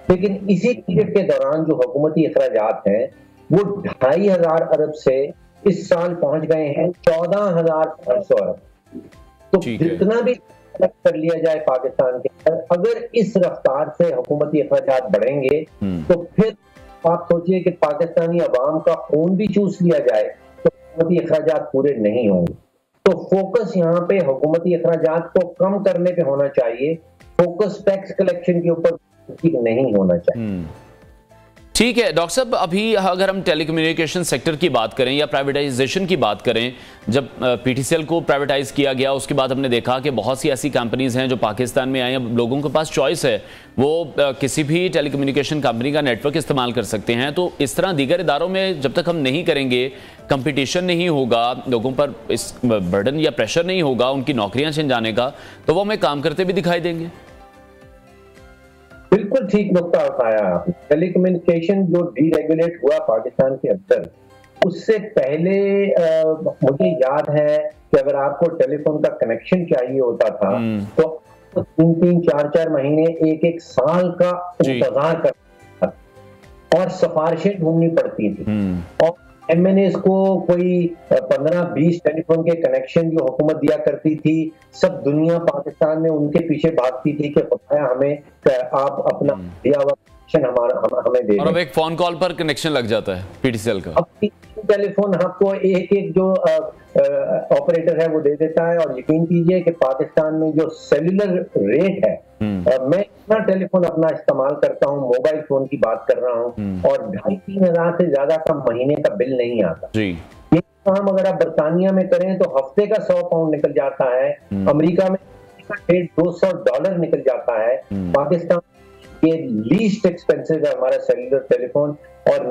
लेकिन इसी पीरियड के दौरान जो हुकूमती अखराजात हैं वो 2500 अरब से इस साल पहुंच गए हैं 14500 अरब। तो जितना भी कर लिया जाए पाकिस्तान के अंदर, अगर इस रफ्तार से हुकूमती अखराजात बढ़ेंगे तो फिर आप सोचिए कि पाकिस्तानी अवाम का खून भी चूस लिया जाए तो हुकूमती अखराजात पूरे नहीं होंगे। तो फोकस यहाँ पे हुकूमती अखराजात को कम करने पे होना चाहिए, फोकस टैक्स कलेक्शन के ऊपर नहीं होना चाहिए।
ठीक है डॉक्टर साहब, अभी अगर हम टेलीकम्युनिकेशन सेक्टर की बात करें या प्राइवेटाइजेशन की बात करें, जब PTCL को प्राइवेटाइज किया गया उसके बाद हमने देखा कि बहुत सी ऐसी कंपनीज हैं जो पाकिस्तान में आई हैं। लोगों के पास चॉइस है, वो किसी भी टेलीकम्युनिकेशन कंपनी का नेटवर्क इस्तेमाल कर सकते हैं। तो इस तरह दीगर इदारों में जब तक हम नहीं करेंगे, कंपटीशन नहीं होगा, लोगों पर इस बर्डन या प्रेशर नहीं होगा उनकी नौकरियां छिन जाने का, तो वो हमें काम करते भी दिखाई देंगे।
बिल्कुल ठीक नुक्ता उठाया आपने। टेलीकम्युनिकेशन जो डीरेगुलेट हुआ पाकिस्तान के अंदर, उससे पहले मुझे याद है कि अगर आपको टेलीफोन का कनेक्शन चाहिए होता था तो तो 3-3, 4-4 महीने, 1-1 साल का इंतजार कर और सिफारिशें ढूंढनी पड़ती थी। और MNAs को कोई 15-20 टेलीफोन के कनेक्शन जो हुकूमत दिया करती थी, सब दुनिया पाकिस्तान में उनके पीछे भागती थी कि खुदाया हमें आप अपना दिया हुआ हमें दे।
और अब एक फोन कॉल पर कनेक्शन लग जाता है PTCL का। अब
टेलीफोन आपको एक जो ऑपरेटर है वो दे देता है। और यकीन कीजिए कि पाकिस्तान में जो सेल्यूलर रेट है, मैं इतना टेलीफोन अपना इस्तेमाल करता हूँ, मोबाइल फोन की बात कर रहा हूँ, और 2,500-3 हजार से ज्यादा का महीने का बिल नहीं आता। ये काम अगर आप बरतानिया में करें तो हफ्ते का 100 पाउंड निकल जाता है, अमेरिका में $150 निकल जाता है, पाकिस्तान ये लीस्ट एक्सपेंसिव है हमारा सेल्युलर टेलीफोन। और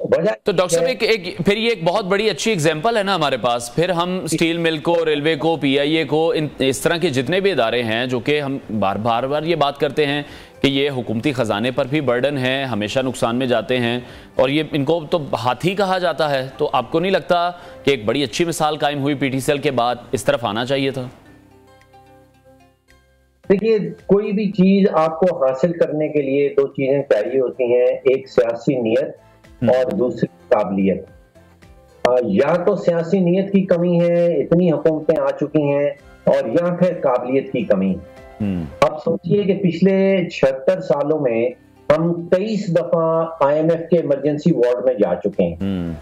वजह
तो डॉक्टर साहब फिर ये एक बहुत बड़ी अच्छी एग्जांपल है ना हमारे पास। फिर हम स्टील मिल को, रेलवे को, PIA को, इस तरह के जितने भी इदारे हैं जो कि हम बार ये बात करते हैं कि ये हुकूमती खजाने पर भी बर्डन है, हमेशा नुकसान में जाते हैं, और ये इनको तो हाथी कहा जाता है। तो आपको नहीं लगता कि एक बड़ी अच्छी मिसाल कायम हुई PTCL के बाद, इस तरफ आना चाहिए था?
देखिए, कोई भी चीज आपको हासिल करने के लिए 2 चीजें चाहिए होती हैं, एक सियासी नीयत और दूसरी काबिलियत। या तो सियासी नीयत की कमी है, इतनी हुकूमतें आ चुकी हैं, और या फिर काबिलियत की कमी। आप सोचिए कि पिछले 76 सालों में हम 23 दफा IMF के इमरजेंसी वार्ड में जा चुके हैं।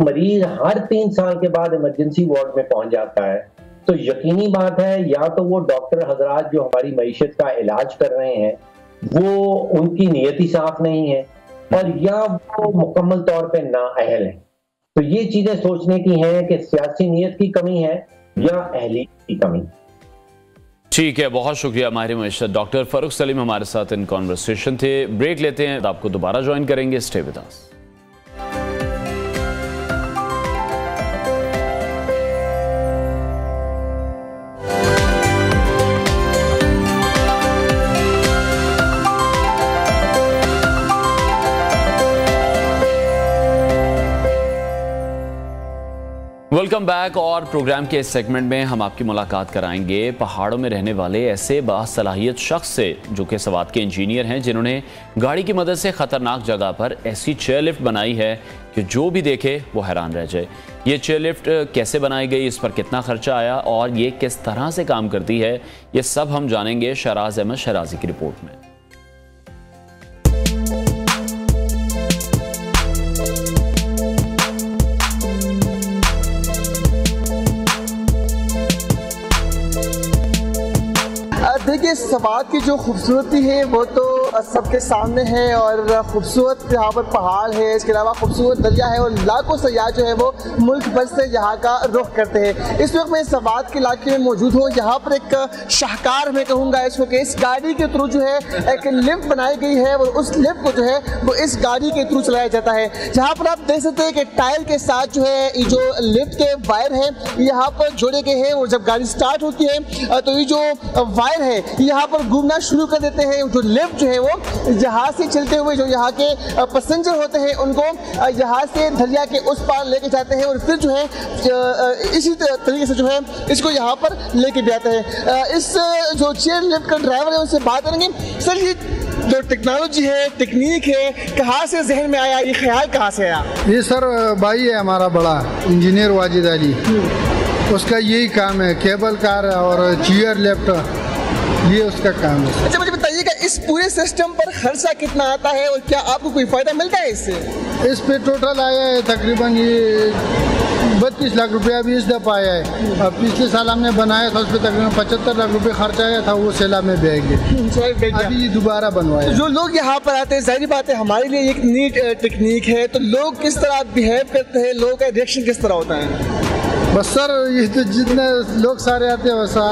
मरीज हर 3 साल के बाद इमरजेंसी वार्ड में पहुंच जाता है। तो यकीनी बात है, या तो वो डॉक्टर हजरात जो हमारी मईशत का इलाज कर रहे हैं वो उनकी नीयत ही साफ नहीं है, और या वो मुकम्मल तौर पे नाअहल है। तो ये चीजें सोचने की हैं कि सियासी नीयत की कमी है या अहलियत की कमी।
ठीक है, बहुत शुक्रिया माहिर मईशत डॉक्टर फरूख सलीम हमारे साथ इन कॉन्वर्सेशन थे। ब्रेक लेते हैं, आपको दोबारा ज्वाइन करेंगे। Stay with us. Welcome back. और प्रोग्राम के इस सेगमेंट में हम आपकी मुलाकात कराएंगे पहाड़ों में रहने वाले ऐसे बासलाहियत शख्स से जो कि सवात के इंजीनियर हैं, जिन्होंने गाड़ी की मदद से ख़तरनाक जगह पर ऐसी चेयर लिफ्ट बनाई है कि जो भी देखे वो हैरान रह जाए। ये चेयर लिफ्ट कैसे बनाई गई, इस पर कितना खर्चा आया और ये किस तरह से काम करती है, ये सब हम जानेंगे शहराज अहमद शहराजी की रिपोर्ट में।
देखिए, सवात की जो खूबसूरती है वो तो सबके सामने है, और खूबसूरत यहाँ पर पहाड़ है, इसके अलावा खूबसूरत दरिया है, और लाखों सयाह जो है वो मुल्क भर से यहाँ का रुख करते हैं। इस वक्त मैं सवात के इलाके में मौजूद हूँ। यहाँ पर एक शाहकार मैं कहूँगा इसको कि इस गाड़ी के थ्रू जो है एक लिफ्ट बनाई गई है, और उस लिफ्ट को जो है वो इस गाड़ी के थ्रू चलाया जाता है। जहाँ पर आप देख सकते हैं कि टायर के साथ जो है जो लिफ्ट के वायर है यहाँ पर जोड़े गए हैं, और जब गाड़ी स्टार्ट होती है तो ये जो वायर है यहाँ पर घूमना शुरू कर देते हैं। जो लिफ्ट जो है वो जहाज से चलते हुए जो यहाँ के पैसेंजर होते हैं उनको यहाँ से दरिया के उस पार लेके जाते हैं, और फिर जो है इसी तरीके से जो है इसको यहाँ पर लेके भी आते हैं। इस जो चेयर लिफ्ट का ड्राइवर है उनसे बात करेंगे। सर, ये जो टेक्नोलॉजी है, टेक्निक है, कहाँ से जहन में आया, ये ख्याल कहाँ से आया?
ये सर भाई है हमारा बड़ा इंजीनियर वाजिद अली, उसका यही काम है, केबल कार और चेयर लिफ्ट, ये उसका काम है।
अच्छा, मुझे बताइएगा इस पूरे सिस्टम पर खर्चा कितना आता है और क्या आपको कोई फायदा मिलता है इससे?
इस पे टोटल आया है तकरीबन ये 32 लाख रुपया अभी इस दफ़ा आया है। अब पिछले साल हमने बनाया था, उस पर तकरीबन 75 लाख रुपये खर्चा आया था, वो सैलाब में बह गया। अभी ये दोबारा बनवाया।
जो लोग यहाँ पर आते हैं, जाहिर बात है हमारे लिए एक नई टेक्निक है, तो लोग किस तरह बिहेव करते हैं, लोगों का रिएक्शन किस तरह होता है?
बस सर, ये तो जितने लोग सारे आते हैं वैसा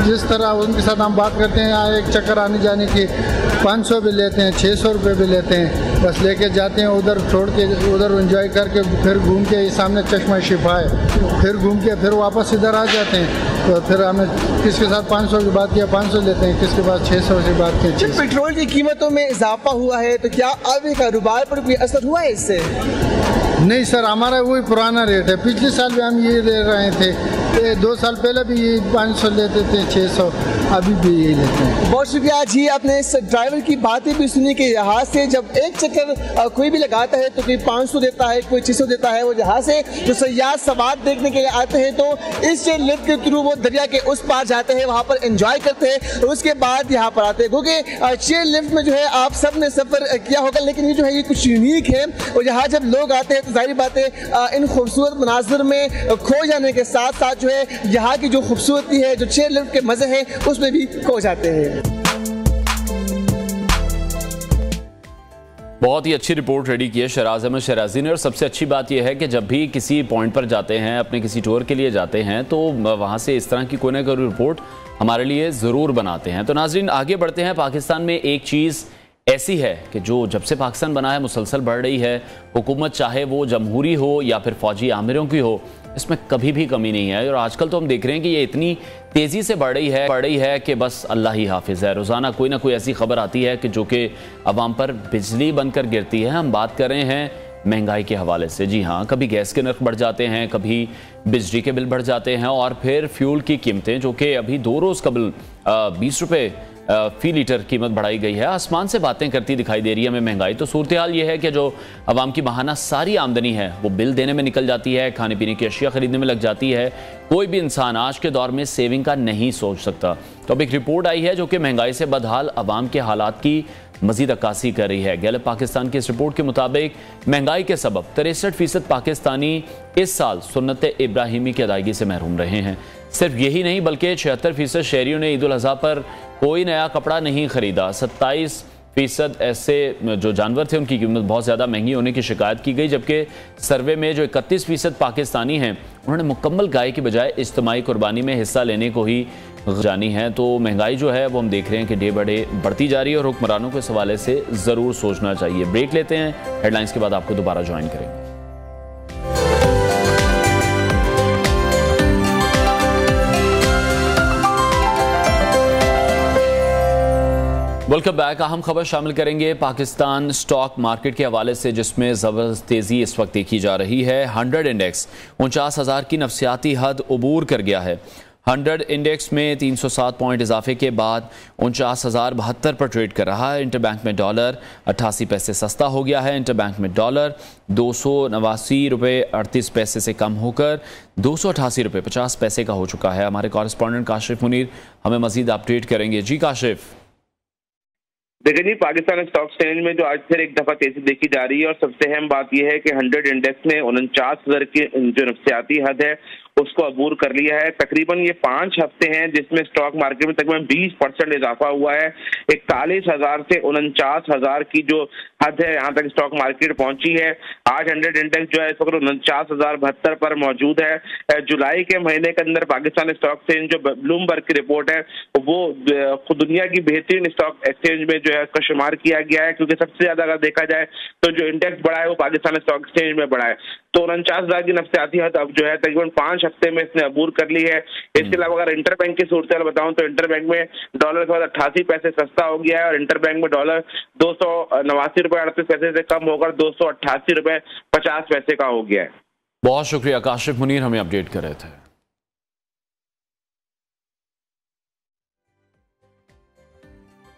जिस तरह उनके साथ हम बात करते हैं, यहाँ एक चक्कर आने जाने की 500 भी लेते हैं, 600 रुपये भी लेते हैं, बस लेके जाते हैं उधर, छोड़ के उधर एंजॉय करके फिर घूम के सामने चश्मा शिफा है, फिर घूम के फिर वापस इधर आ जाते हैं। तो फिर हमें किसके साथ 500 की बात किया 500 लेते हैं, किसके पास 600 की बात की।
जब पेट्रोल की कीमतों में इजाफा हुआ है तो क्या आपके कारोबार पर कोई असर हुआ है इससे?
नहीं सर, हमारा वही पुराना रेट है, पिछले साल भी हम ये ले रहे थे, 2 साल पहले भी 500 लेते थे, 600, अभी भी यही लेते हैं।
बहुत शुक्रिया जी। आपने इस ड्राइवर की बातें भी सुनी कि यहाँ से जब एक चक्कर कोई भी लगाता है तो कोई 500 देता है, कोई 600 देता है। वो यहाँ से जो सयाह सवाद देखने के लिए आते हैं तो इस चेन लिफ्ट के थ्रू वो दरिया के उस पार जाते हैं, वहाँ पर एंजॉय करते हैं और उसके बाद यहाँ पर आते हैं। क्योंकि चेन लिफ्ट में जो है आप सब ने सफर किया होगा, लेकिन ये जो है ये कुछ यूनिक है और यहाँ जब लोग आते हैं तो जाहिर बात है इन खूबसूरत मनाजिर में खो जाने के साथ साथ जो है यहाँ की जो खूबसूरती है, जो चेन लिफ्ट के मजे हैं, उसमें भी खो जाते हैं।
बहुत ही अच्छी रिपोर्ट रेडी की है शहराज अहमद शहराजी ने। और सबसे अच्छी बात यह है कि जब भी किसी पॉइंट पर जाते हैं, अपने किसी टूर के लिए जाते हैं, तो वहाँ से इस तरह की कोई ना कोई रिपोर्ट हमारे लिए ज़रूर बनाते हैं। तो नाज़रीन आगे बढ़ते हैं। पाकिस्तान में एक चीज़ ऐसी है कि जो जब से पाकिस्तान बना है मुसलसल बढ़ रही है। हुकूमत चाहे वो जमहूरी हो या फिर फौजी आमिरों की हो, इसमें कभी भी कमी नहीं है। और आजकल तो हम देख रहे हैं कि ये इतनी तेज़ी से बढ़ रही है कि बस अल्लाह ही हाफिज़ है। रोज़ाना कोई ना कोई ऐसी खबर आती है कि जो कि अवाम पर बिजली बनकर गिरती है। हम बात कर रहे हैं महंगाई के हवाले से। जी हाँ, कभी गैस के नर्क बढ़ जाते हैं, कभी बिजली के बिल बढ़ जाते हैं और फिर फ्यूल की कीमतें, जो कि अभी 2 रोज़ कबल 20 रुपये फी लीटर कीमत बढ़ाई गई है, आसमान से बातें करती दिखाई दे रही है हमें महंगाई। तो सूरत हाल ये है कि जो आवाम की माहाना सारी आमदनी है वो बिल देने में निकल जाती है, खाने पीने की अशिया खरीदने में लग जाती है। कोई भी इंसान आज के दौर में सेविंग का नहीं सोच सकता। तो अब एक रिपोर्ट आई है जो कि महंगाई से बदहाल आवाम के हालात की मजीद अक्कासी कर रही है। गैलप पाकिस्तान की इस रिपोर्ट के मुताबिक महंगाई के सबब 63% पाकिस्तानी इस साल सुन्नत इब्राहिमी की अदायगी से महरूम रहे हैं। सिर्फ यही नहीं बल्कि 76% शहरियों ने ईद उल अज़हा पर कोई नया कपड़ा नहीं खरीदा। 27% ऐसे जो जानवर थे उनकी कीमत बहुत ज़्यादा महंगी होने की शिकायत की गई, जबकि सर्वे में जो 31% पाकिस्तानी हैं उन्होंने मुकम्मल गाय की बजाय इज्तिमाई कुर्बानी में हिस्सा लेने को ही जानी है। तो महंगाई जो है वो हम देख रहे हैं कि डे बाय डे बढ़ती जा रही है और हुक्मरानों को इस हवाले से ज़रूर सोचना चाहिए। ब्रेक लेते हैं, हेडलाइंस के बाद आपको दोबारा ज्वाइन करेंगे। Welcome back. अहम खबर शामिल करेंगे पाकिस्तान स्टॉक मार्केट के हवाले से, जिसमें ज़बरदस्त तेज़ी इस वक्त देखी जा रही है। 100 इंडेक्स 49,000 की नफसियाती हद अबूर कर गया है। 100 इंडेक्स में 307 पॉइंट इजाफे के बाद 49,072 पर ट्रेड कर रहा है। इंटरबैंक में डॉलर 88 पैसे सस्ता हो गया है। इंटरबैंक में डॉलर 289 रुपये 38 पैसे से कम होकर 288 रुपये 50 पैसे का हो चुका है। हमारे कॉरेस्पॉन्डेंट काशिफ मुनीर हमें मजीद अपडेट करेंगे। जी काशिफ।
देखिए जी, पाकिस्तान स्टॉक एक्सचेंज में जो आज फिर एक दफा तेजी देखी जा रही है और सबसे अहम बात यह है कि 100 इंडेक्स ने 49,000 की जो नफसियाती हद है उसको अबूर कर लिया है। तकरीबन ये 5 हफ्ते हैं जिसमें स्टॉक मार्केट में तकरीबन 20% इजाफा हुआ है। 41,000 से 49,000 की जो हद है यहाँ तक स्टॉक मार्केट पहुंची है। आज 100 इंडेक्स जो है इस वक्त 49,072 पर मौजूद है। जुलाई के महीने के अंदर पाकिस्तान स्टॉक एक्सचेंज जो ब्लूमबर्ग की रिपोर्ट है वो दुनिया की बेहतरीन स्टॉक एक्सचेंज में जो है उसका शुमार किया गया है, क्योंकि सबसे ज्यादा अगर देखा जाए तो जो इंडेक्स बढ़ा है वो पाकिस्तान स्टॉक एक्सचेंज में बढ़ा है। तो 49,000 की नफसियाती हद अब जो है तकरीबन 5 हफ्ते में इसने अबूर कर ली है। इसके अलावा अगर इंटरबैंक की सूरत बताऊं तो इंटरबैंक में डॉलर 88 पैसे सस्ता हो गया है और इंटरबैंक में डॉलर 289 रुपये 38 पैसे से कम होकर 288 रुपये 50 पैसे का हो गया है।
बहुत शुक्रिया काशिफ मुनीर, हमें अपडेट कर रहे थे।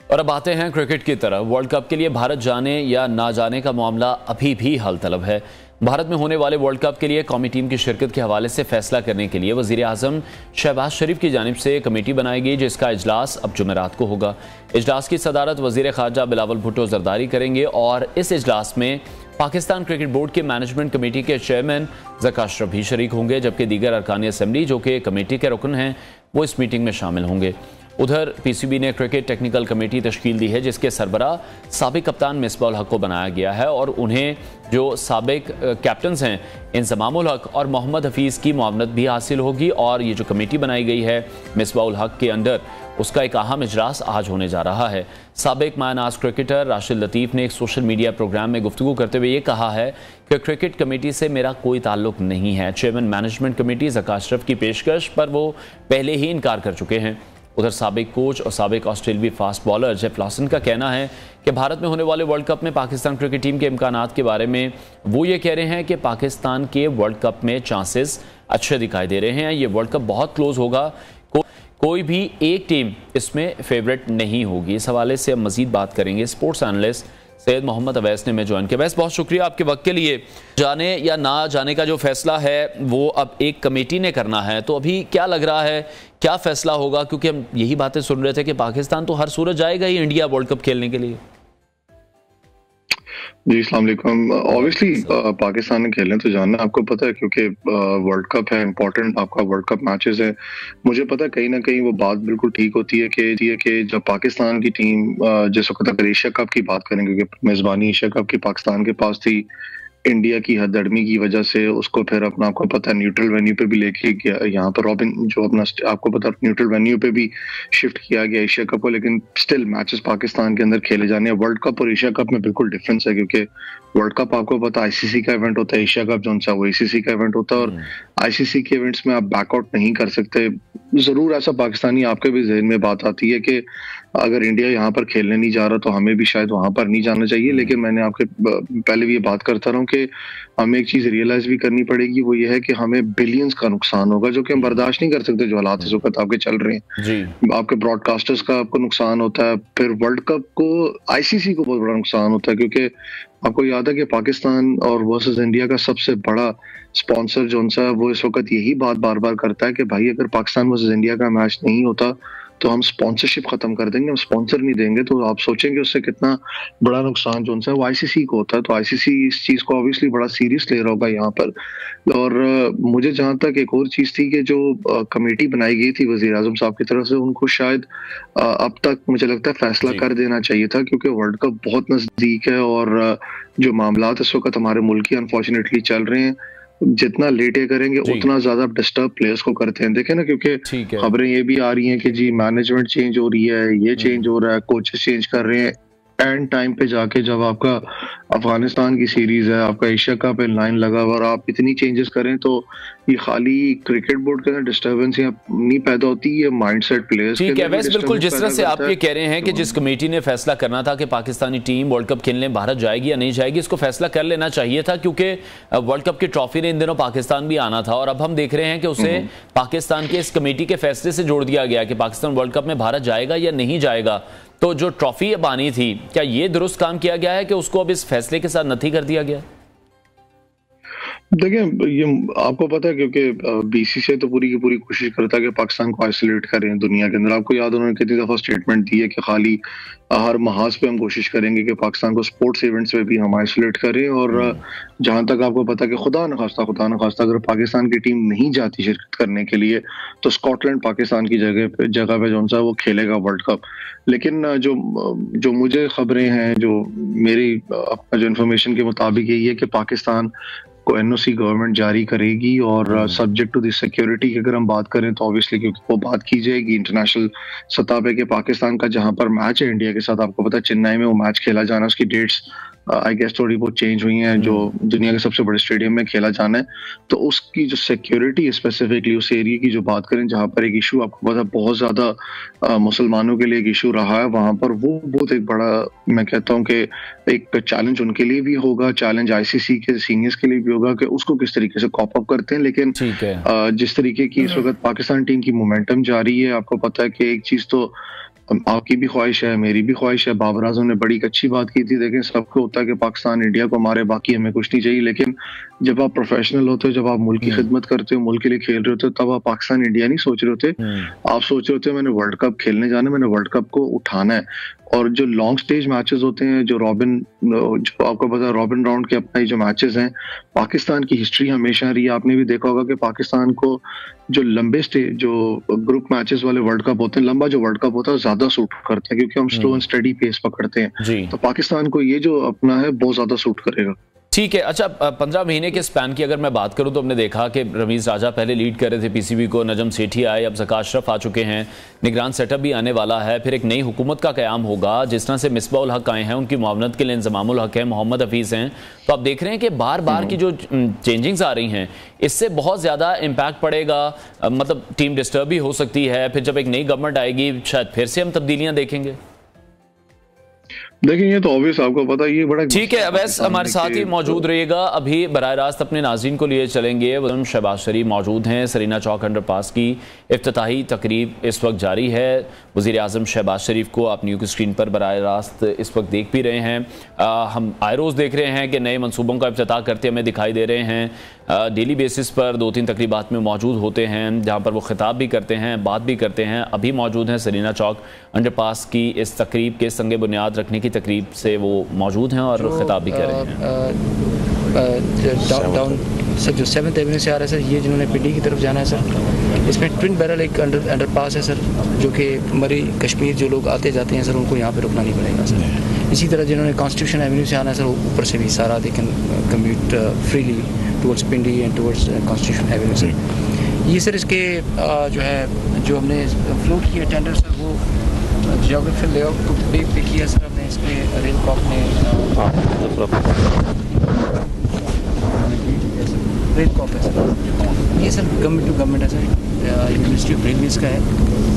और अब आते हैं क्रिकेट की तरफ। वर्ल्ड कप के लिए भारत जाने या ना जाने का मामला अभी भी हल तलब है। भारत में होने वाले वर्ल्ड कप के लिए कौमी टीम की शिरकत के हवाले से फैसला करने के लिए वज़ीर आज़म शहबाज शरीफ की जानिब से कमेटी बनाई गई, जिसका इजलास अब जुमेरात को होगा। इजलास की सदारत वज़ीर ख़ारजा बिलावल भुट्टो ज़रदारी करेंगे और इस इजलास में पाकिस्तान क्रिकेट बोर्ड के मैनेजमेंट कमेटी के चेयरमैन ज़का अशरफ भी शरीक होंगे, जबकि दीगर अरकान असम्बली जो कि कमेटी के रुकन हैं वो इस मीटिंग में शामिल होंगे। उधर पीसीबी ने क्रिकेट टेक्निकल कमेटी तश्कील दी है, जिसके सरबरा साबिक कप्तान मिसबाह उल हक को बनाया गया है और उन्हें जो साबिक कैप्टन्स हैं इंज़माम उल हक और मोहम्मद हफीज़ की मुआवनत भी हासिल होगी। और ये जो कमेटी बनाई गई है मिसबाह उल हक के अंडर, उसका एक अहम इजलास आज होने जा रहा है। साबिक मायनाज क्रिकेटर राशिद लतीफ़ ने एक सोशल मीडिया प्रोग्राम में गुफ्तगू करते हुए ये कहा है कि क्रिकेट कमेटी से मेरा कोई ताल्लुक नहीं है। Chairman management committee Zaka Ashraf की पेशकश पर वो पहले ही इनकार कर चुके हैं। उधर साबिक कोच और साबिक ऑस्ट्रेलियाई फास्ट बॉलर जेफ लॉसन का कहना है कि भारत में होने वाले वर्ल्ड कप में पाकिस्तान क्रिकेट टीम के इम्कानात के बारे में वो ये कह रहे हैं कि पाकिस्तान के वर्ल्ड कप में चांसेस अच्छे दिखाई दे रहे हैं। ये वर्ल्ड कप बहुत क्लोज होगा, कोई भी एक टीम इसमें फेवरेट नहीं होगी। इस हवाले से हम मजीद बात करेंगे। स्पोर्ट्स एनालिस्ट सैयद मोहम्मद अवैस ने मैं ज्वाइन किया। अवैस, बहुत शुक्रिया आपके वक्त के लिए। जाने या ना जाने का जो फैसला है वो अब एक कमेटी ने करना है, तो अभी क्या लग रहा है क्या फैसला होगा? क्योंकि हम यही बातें सुन रहे थे कि पाकिस्तान तो हर सूरत जाएगा ही इंडिया वर्ल्ड कप खेलने के लिए।
जी अस्सलाम वालेकुम। ऑब्वियसली पाकिस्तान ने खेलने तो जाना, आपको पता है, क्योंकि वर्ल्ड कप है, इम्पोर्टेंट आपका वर्ल्ड कप मैचेस है। मुझे पता है कहीं ना कहीं वो बात बिल्कुल ठीक होती है कि जब पाकिस्तान की टीम जिस वक्त अगर एशिया कप की बात करें, क्योंकि मेजबानी एशिया कप की पाकिस्तान के पास थी, इंडिया की हदर्मी की वजह से उसको फिर अपना, आपको पता है, न्यूट्रल वेन्यू पे भी लेके गया, यहाँ पर रॉबिन जो अपना, आपको पता है, न्यूट्रल वेन्यू पे भी शिफ्ट किया गया एशिया कप को, लेकिन स्टिल मैचेस पाकिस्तान के अंदर खेले जाने हैं। वर्ल्ड कप और एशिया कप में बिल्कुल डिफरेंस है, क्योंकि वर्ल्ड कप आपको पता है आईसीसी का इवेंट होता है, एशिया कप जो सा वो एसीसी का इवेंट होता है, और आईसीसी के इवेंट्स में आप बैकआउट नहीं कर सकते। जरूर ऐसा पाकिस्तानी आपके भी जहन में बात आती है कि अगर इंडिया यहाँ पर खेलने नहीं जा रहा तो हमें भी शायद वहां पर नहीं जाना चाहिए, लेकिन मैंने आपके पहले भी ये बात करता रहा हूँ कि हमें एक चीज रियलाइज भी करनी पड़ेगी, वो ये है कि हमें बिलियंस का नुकसान होगा, जो कि हम बर्दाश्त नहीं कर सकते। जो हालात इस वक्त आपके चल रहे हैं, आपके ब्रॉडकास्टर्स का आपको नुकसान होता है, फिर वर्ल्ड कप को, आईसीसी को बहुत बड़ा नुकसान होता है, क्योंकि आपको याद है कि पाकिस्तान और वर्सेस इंडिया का सबसे बड़ा स्पॉन्सर जो सा वो इस वक्त यही बात बार बार करता है कि भाई अगर पाकिस्तान वर्सेस इंडिया का मैच नहीं होता तो हम स्पॉन्सरशिप खत्म कर देंगे, हम स्पॉन्सर नहीं देंगे। तो आप सोचेंगे उससे कितना बड़ा नुकसान जो है वो आईसीसी को होता है। तो आईसीसी इस चीज को ऑब्वियसली बड़ा सीरियस ले रहा होगा यहाँ पर। और मुझे जहां तक एक और चीज थी कि जो कमेटी बनाई गई थी वजीर आजम साहब की तरफ से, उनको शायद अब तक मुझे लगता है फैसला कर देना चाहिए था, क्योंकि वर्ल्ड कप बहुत नजदीक है और जो मामला इस वक्त हमारे मुल्क की अनफॉर्चुनेटली चल रहे हैं, जितना लेट करेंगे उतना ज्यादा डिस्टर्ब प्लेयर्स को करते हैं। देखे ना, क्योंकि खबरें ये भी आ रही हैं कि जी मैनेजमेंट चेंज हो रही है, ये चेंज हो रहा है, कोचेस चेंज कर रहे हैं, एंड टाइम पे जाके जब आपका अफगानिस्तान की सीरीज है, आपका एशिया कप लाइन लगा हुआ और आप इतनी चेंजेस करें, तो ये खाली क्रिकेट बोर्ड के अंदर डिस्टर्बेंस नहीं पैदा होती, ये माइंडसेट प्लेयर्स
ठीक है। वैसे बिल्कुल जिस तरह से आप ये कह रहे हैं कि जिस कमेटी ने फैसला करना था कि पाकिस्तानी टीम वर्ल्ड कप खेलने भारत जाएगी या नहीं जाएगी, इसको फैसला कर लेना चाहिए था, क्योंकि वर्ल्ड कप की ट्रॉफी ने इन दिनों पाकिस्तान भी आना था, और अब हम देख रहे हैं कि उसे पाकिस्तान के इस कमेटी के फैसले से जोड़ दिया गया कि पाकिस्तान वर्ल्ड कप में भारत जाएगा या नहीं जाएगा। तो जो ट्रॉफी अब आनी थी, क्या ये दुरुस्त काम किया गया है कि उसको अब इस फैसले के साथ नथी कर दिया गया?
देखिए, ये आपको पता है, क्योंकि बीसीसीआई तो पूरी की पूरी कोशिश करता है कि पाकिस्तान को आइसोलेट करें दुनिया के अंदर। आपको याद, उन्होंने कितनी दफा स्टेटमेंट दी है कि खाली हर महाज पे हम कोशिश करेंगे कि पाकिस्तान को स्पोर्ट्स इवेंट्स पे भी हम आइसोलेट करें। और जहां तक आपको पता है कि खुदा न खास्ता अगर पाकिस्तान की टीम नहीं जाती शिरकत करने के लिए, तो स्कॉटलैंड पाकिस्तान की जगह पे जो सा वो खेलेगा वर्ल्ड कप। लेकिन जो मुझे खबरें हैं, जो मेरी अपना जो इन्फॉर्मेशन के मुताबिक यही है कि पाकिस्तान को एनओसी गवर्नमेंट जारी करेगी, और सब्जेक्ट टू द सिक्योरिटी की अगर हम बात करें तो ऑब्वियसली क्योंकि वो बात की जाएगी इंटरनेशनल सतह पे कि पाकिस्तान का जहां पर मैच है इंडिया के साथ, आपको पता है चेन्नई में वो मैच खेला जाना, उसकी डेट्स आई गेस थोड़ी बहुत चेंज हुई हैं, जो दुनिया के सबसे बड़े स्टेडियम में खेला जाना है। तो उसकी जो सिक्योरिटी स्पेसिफिकली उस एरिया की जो बात करें, जहां पर एक इशू आपको पता बहुत ज्यादा मुसलमानों के लिए एक इशू रहा है, वहां पर वो बहुत एक बड़ा, मैं कहता हूँ कि एक चैलेंज उनके लिए भी होगा, चैलेंज आईसीसी के सीनियर्स के लिए भी होगा कि उसको किस तरीके से कॉप अप करते हैं। लेकिन जिस तरीके की इस वक्त पाकिस्तान टीम की मोमेंटम जारी है, आपको पता है कि एक चीज तो आपकी भी ख्वाहिश है, मेरी भी ख्वाहिश है, बाबर आजम ने बड़ी अच्छी बात की थी। देखें, सबको होता है कि पाकिस्तान इंडिया को मारे, बाकी हमें कुछ नहीं चाहिए, लेकिन जब आप प्रोफेशनल होते हो, जब आप मुल्क की खिदमत करते हो, मुल्क के लिए खेल रहे होते हो, तब आप पाकिस्तान इंडिया नहीं सोच रहे होते, आप सोच रहे होते मैंने वर्ल्ड कप खेलने जाना, मैंने वर्ल्ड कप को उठाना है। और जो लॉन्ग स्टेज मैचेस होते हैं, जो आपको पता है रॉबिन राउंड के अपने जो मैचेस हैं, पाकिस्तान की हिस्ट्री हमेशा रही है। आपने भी देखा होगा कि पाकिस्तान को जो लंबे स्टेज, जो ग्रुप मैचेस वाले वर्ल्ड कप होते हैं, लंबा जो वर्ल्ड कप होता है ज्यादा सूट करता है, क्योंकि हम स्लो एंड स्टडी पेस पकड़ते हैं। तो पाकिस्तान को ये जो अपना है बहुत ज्यादा सूट करेगा।
ठीक है। अच्छा, 15 महीने के स्पैन की अगर मैं बात करूं तो हमने देखा कि रमीज राजा पहले लीड कर रहे थे पीसीबी को, नजम सेठी आए, अब ज़का अशरफ आ चुके हैं, निगरान सेटअप भी आने वाला है, फिर एक नई हुकूमत का क़याम होगा। जिस तरह से मिसबाउल हक आए हैं, उनकी मुआवनत के लिए इंज़मामुल हक है, मोहम्मद हफीज़ हैं, तो आप देख रहे हैं कि बार बार की जो चेंजिंग्स आ रही हैं इससे बहुत ज़्यादा इम्पैक्ट पड़ेगा, मतलब टीम डिस्टर्ब भी हो सकती है। फिर जब एक नई गवर्नमेंट आएगी शायद फिर से हम तब्दीलियाँ देखेंगे।
देखिए, ये तो ऑब्वियस आपको पता है, ये बड़ा
ठीक है। अवैस हमारे साथ ही मौजूद रहिएगा। अभी बराह रास्त अपने नाज़रीन को लिए चलेंगे। शहबाज शरीफ मौजूद हैं। सरीना चौक अंडरपास की इफ्तिताही तकरीब इस वक्त जारी है। वज़ीर आज़म शहबाज शरीफ को आप न्यूज़ स्क्रीन पर बराह रास्त इस वक्त देख भी रहे हैं। हम आए रोज़ देख रहे हैं कि नए मनसूबों का इफ्तिताह करते हमें दिखाई दे रहे हैं। डेली बेसिस पर 2-3 तकरीबात में मौजूद होते हैं जहाँ पर वो खिताब भी करते हैं, बात भी करते हैं। अभी मौजूद हैं सरीना चौक अंडरपास की इस तकरीब के संगे बुनियाद रखने की तकरीब से वो मौजूद हैं और खिताब भी कर रहे हैं।
डाउन सर जो 7th एवेन्यू से आ रहा है सर, ये जिन्होंने पिंडी की तरफ जाना है सर, इसमें ट्विन बैरल एक अंडरपास है सर, जो कि मरी कश्मीर जो लोग आते जाते हैं सर उनको यहाँ पे रुकना नहीं पड़ेगा सर। इसी तरह जिन्होंने कॉन्स्टिट्यूशन एवेन्यू से आना है सर, ऊपर से भी सारा they can commute freely towards Pindi and towards constitution Avenue sir. ये सर इसके जो है जो हमने फ्लोट किया टेंडर सर, वो जियोग्राफिकल लेआउट को पे किया सर हमने। इस पर रेल कॉप ने रेल कॉप है सर, ये सर गवर्नमेंट टू गवर्नमेंट है सर, मिनिस्ट्री ऑफ रेलवेज़ का है।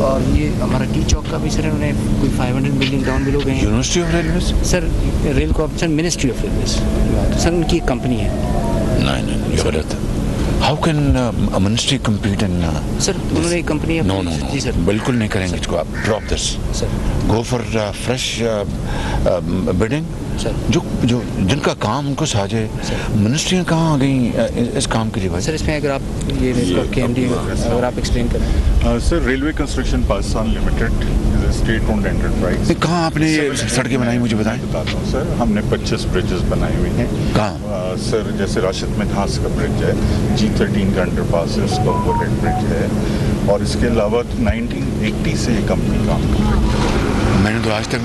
और ये हमारा टी चौक का भी सर इन्होंने कोई 500 मिलियन डाउन भी लोग हैं।
University of railways
sir, rail cop sir ministry of railways sir, उनकी एक कंपनी है।
नहीं, ये गलत है। How can a ministry compete in
sir उन्होंने एक कंपनी
No,
जी सर,
बिल्कुल नहीं करेंगे इसको। आप drop this
sir,
go for fresh bidding
sir,
जो जिनका काम उनको साझे। मिनिस्ट्रियाँ कहाँ आ गई इस काम के लिए भाई?
सर इसमें अगर आप ये KMD अगर आप एक्सप्लेन करें।
Sir, railway construction Pakistan limited is a state owned enterprise.
कहाँ आपने सड़कें बनाई मुझे बताएं?
बताता हूँ सर, हमने 25 ब्रिजेस बनाई हुई हैं।
कहाँ
सर? जैसे राशिद मिन्हास का ब्रिज है, G13 का अंडरपास है, उसका ओवरहेड ब्रिज है, और इसके अलावा 1980 से ये कंपनी काम कर रही है।
मैंने तो आज तक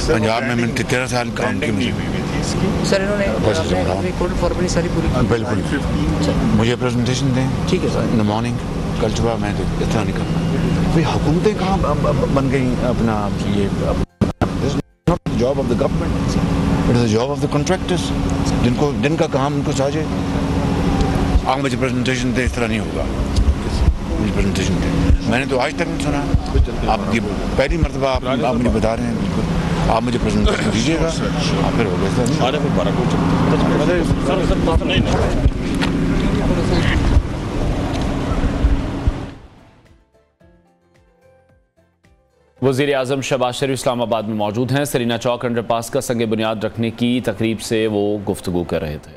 पंजाब में मैंने 13 साल काम की मुझे
सर इन्होंने कोड फॉर्मेलिटी सारी पूरी की।
बिल्कुल। मुझे प्रेजेंटेशन दें, ठीक है सर, इन द मॉर्निंग। कल सुबह मैं तो इतना नहीं करना भाई। हुकूमतें कहाँ बन गई अपना ये? Job of the government, it is the job of the contractors, जिनका काम उनको साझे। आप मुझे प्रेजेंटेशन दे, इस तरह नहीं होगा। मुझे प्रेजेंटेशन दे, मैंने तो आज तक नहीं सुना। आपकी पहली मरतबा आप मुझे बता रहे हैं। बिल्कुल, आप मुझे प्रेजेंटेशन दीजिएगा, आप फिर हो गया।
वज़ीर आज़म शहबाज शरीफ इस्लामाबाद में मौजूद हैं। सरीना चौक अंडरपास का संगे बुनियाद रखने की तकरीब से वो गुफ्तगू कर रहे थे।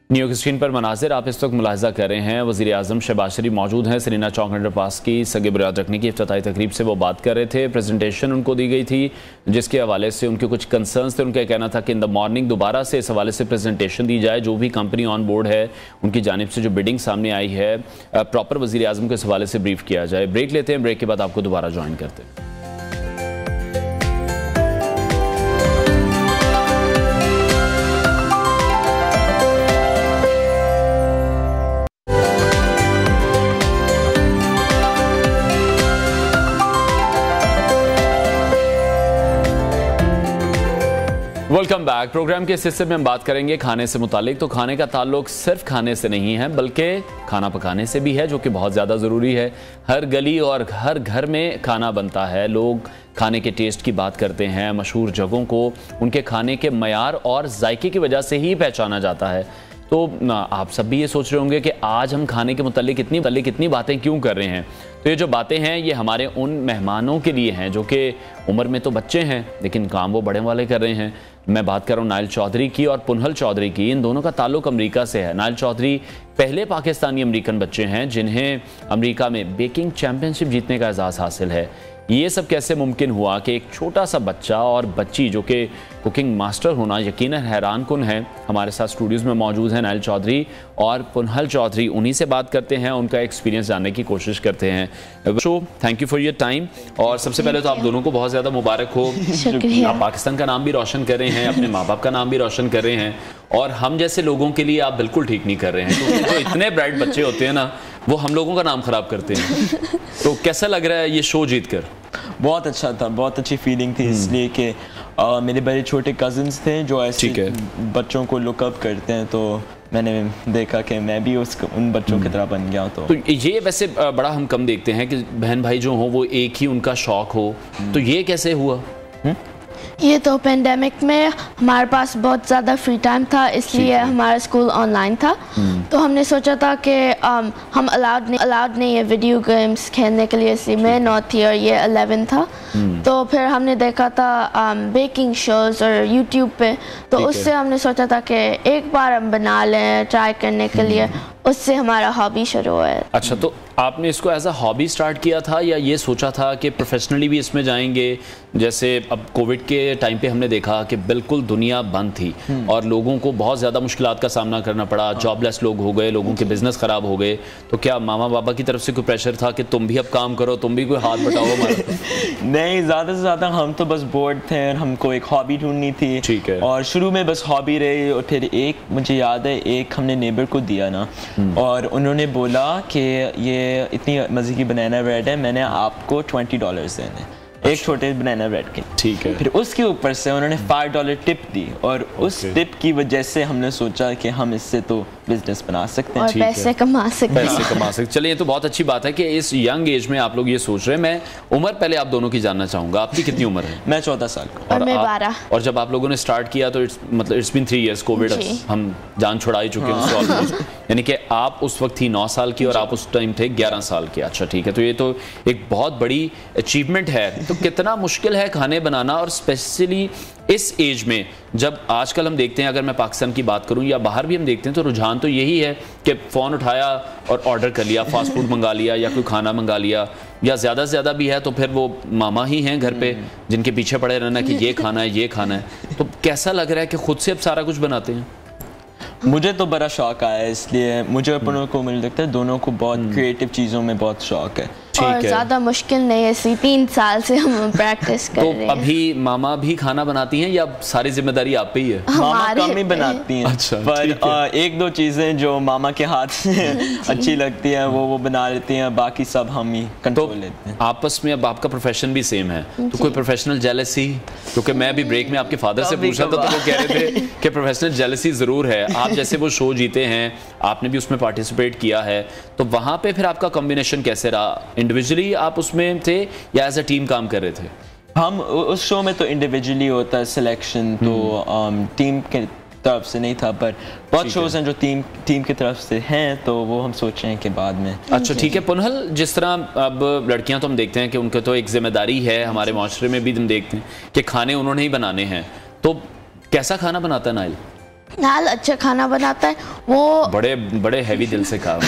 न्यूज़ स्क्रीन पर मनाजिर आप इस वक्त मुलाहिजा कर रहे हैं। वज़ीर आज़म शहबाज शरीफ मौजूद हैं। सरीना चौक अंडरपास की संगे बुनियाद रखने की इफ्तिताही तकरीब से वो बात कर रहे थे। प्रेजेंटेशन उनको दी गई थी जिसके हवाले से उनके कुछ कंसर्न्स थे। उनका कहना था कि इन द मॉर्निंग दोबारा से इस हवाले से प्रेजेंटेशन दी जाए। जो भी कंपनी ऑन बोर्ड है उनकी जानिब से जो बिडिंग सामने आई है, प्रॉपर वज़ीर आज़म को इस हवाले से ब्रीफ किया जाए। ब्रेक लेते हैं, ब्रेक के बाद आपको दोबारा ज्वाइन करते हैं। Welcome back. प्रोग्राम के इस हिस्से में हम बात करेंगे खाने से मुतालिक। तो खाने का ताल्लुक सिर्फ खाने से नहीं है बल्कि खाना पकाने से भी है, जो कि बहुत ज़्यादा ज़रूरी है। हर गली और हर घर में खाना बनता है। लोग खाने के टेस्ट की बात करते हैं। मशहूर जगहों को उनके खाने के मयार और जायके की वजह से ही पहचाना जाता है। तो आप सब भी ये सोच रहे होंगे कि आज हम खाने के मुतालिक इतनी बातें क्यों कर रहे हैं। तो ये जो बातें हैं ये हमारे उन मेहमानों के लिए हैं जो कि उम्र में तो बच्चे हैं लेकिन काम वो बड़े वाले कर रहे हैं। मैं बात कर रहा हूँ नाइल चौधरी की और पुनहल चौधरी की। इन दोनों का ताल्लुक अमेरिका से है। नाइल चौधरी पहले पाकिस्तानी अमेरिकन बच्चे हैं जिन्हें अमेरिका में बेकिंग चैंपियनशिप जीतने का एजाज़ हासिल है। ये सब कैसे मुमकिन हुआ कि एक छोटा सा बच्चा और बच्ची जो कि कुकिंग मास्टर होना यकीनन हैरान कुन है। हमारे साथ स्टूडियोज़ में मौजूद हैं नाइल चौधरी और पुनहल चौधरी, उन्हीं से बात करते हैं, उनका एक्सपीरियंस जानने की कोशिश करते हैं। So thank you for your time. और सबसे पहले तो आप दोनों को बहुत ज़्यादा मुबारक हो, आप पाकिस्तान का नाम भी रोशन कर रहे हैं, अपने माँ बाप का नाम भी रोशन कर रहे हैं, और हम जैसे लोगों के लिए आप बिल्कुल ठीक नहीं कर रहे हैं, क्योंकि जो इतने ब्राइट बच्चे होते हैं ना वो हम लोगों का नाम ख़राब करते हैं। तो कैसा लग रहा है ये शो जीत कर?
बहुत अच्छा था, बहुत अच्छी फीलिंग थी, इसलिए कि मेरे बड़े छोटे कज़न्स थे जो ऐसे बच्चों को लुकअप करते हैं, तो मैंने देखा कि मैं भी उन बच्चों की तरह बन गया। तो
ये वैसे बड़ा हम कम देखते हैं कि बहन भाई जो हो वो एक ही उनका शौक हो, तो ये कैसे हुआ?
ये तो पेंडेमिक में हमारे पास बहुत ज़्यादा फ्री टाइम था, इसलिए हमारा स्कूल ऑनलाइन था, तो हमने सोचा था कि हम अलाउड नहीं है वीडियो गेम्स खेलने के लिए, इसलिए मैं 9 थी और ये 11 था। तो फिर हमने देखा था बेकिंग शोज़ और यूट्यूब पे, तो उससे हमने सोचा था कि एक बार हम बना लें ट्राई करने के लिए, उससे हमारा हॉबी शुरू हुआ है।
अच्छा, तो आपने इसको एज अ हॉबी स्टार्ट किया था या ये सोचा था कि प्रोफेशनली भी इसमें जाएंगे? जैसे अब कोविड के टाइम पे हमने देखा कि बिल्कुल दुनिया बंद थी और लोगों को बहुत ज़्यादा मुश्किलात का सामना करना पड़ा, जॉबलेस लोग हो गए, लोगों के बिजनेस ख़राब हो गए, तो क्या मामा बाबा की तरफ से कोई प्रेशर था कि तुम भी अब काम करो, तुम भी कोई हाथ बटाओ हमारा?
नहीं, ज़्यादा से ज़्यादा हम तो बस बोर्ड थे और हमको एक हॉबी ढूंढनी थी।
ठीक है।
और शुरू में बस हॉबी रही, और फिर एक मुझे याद है एक हमने नेबर को दिया ना, और उन्होंने बोला कि ये इतनी मज़े की बनाना ब्रेड है, मैंने आपको $20 देने, एक छोटे बनाना ब्रेड के।
ठीक है।
फिर उसके ऊपर से उन्होंने $5 टिप दी, और उस टिप की वजह से हमने सोचा कि हम इससे तो बिजनेस बना सकते हैं
और पैसे कमा सकते
हैं। चलिए, ये तो बहुत अच्छी बात है कि इस यंग एज में आप लोग ये सोच रहे हैं। मैं उम्र पहले आप दोनों की जानना चाहूँगा, आपकी कितनी उम्र है?
मैं 14 साल का।
और मैं 12।
और जब आप लोगों ने स्टार्ट किया तो इट्स बीन 3 years, कोविड हम जान छुड़ा ही चुके हैं, यानी कि आप उस वक्त थी 9 साल की और आप उस टाइम थे 11 साल के। अच्छा, ठीक है, तो ये तो एक बहुत बड़ी अचीवमेंट है। तो कितना मुश्किल है खाने बनाना, और स्पेशली इस एज में जब आजकल हम देखते हैं, अगर मैं पाकिस्तान की बात करूं या बाहर भी हम देखते हैं, तो रुझान तो यही है कि फ़ोन उठाया और ऑर्डर कर लिया, फास्ट फूड मंगा लिया या कोई खाना मंगा लिया, या ज़्यादा से ज़्यादा भी है तो फिर वो मामा ही हैं घर पे जिनके पीछे पड़े रहना कि ये खाना है, ये खाना है। तो कैसा लग रहा है कि खुद से अब सारा कुछ बनाते हैं?
मुझे तो बड़ा शौक आया, इसलिए मुझे अपनों को मुझे लगता है दोनों को बहुत क्रिएटिव चीज़ों में बहुत शौक है।
और ज़्यादा मुश्किल नहीं है, 3 साल से हम प्रैक्टिस कर रहे हैं।
तो अभी मामा भी खाना बनाती हैं या सारी जिम्मेदारी आप पे ही है?
मामा कम ही बनाती हैं।
अच्छा,
पर 1-2 चीज़ें जो मामा के हाथ से अच्छी लगती हैं वो बना लेती हैं, बाकी सब हम ही कंट्रोल लेते हैं।
आपस में अब आपका प्रोफेशन भी सेम है, तो कोई प्रोफेशनल जेलसी? क्योंकि मैं भी ब्रेक में आपके फादर से पूछा था, तो वो कह रहे थे कि प्रोफेशनल जेलसी ज़रूर है। आप जैसे वो शो जीते हैं, आपने भी उसमें पार्टिसिपेट किया है, तो वहाँ पे फिर आपका कॉम्बिनेशन कैसे रहा? इंडिविजुअली आप उसमें थे या एज अ टीम काम कर रहे थे?
हम उस शो में तो इंडिविजुअली होता है सिलेक्शन, तो टीम के तरफ से नहीं था, पर बहुत शोज हैं जो टीम की तरफ से हैं, तो वो हम सोच रहे हैं कि बाद में।
अच्छा, ठीक है। पुनहल, जिस तरह अब लड़कियां तो हम देखते हैं कि उनके तो एक जिम्मेदारी है, हमारे माशरे में भी हम देखते हैं कि खाने उन्होंने ही बनाने हैं, तो कैसा खाना बनाता है नाइल?
नाइल अच्छा खाना बनाता है, वो
बड़े हैवी दिल से काम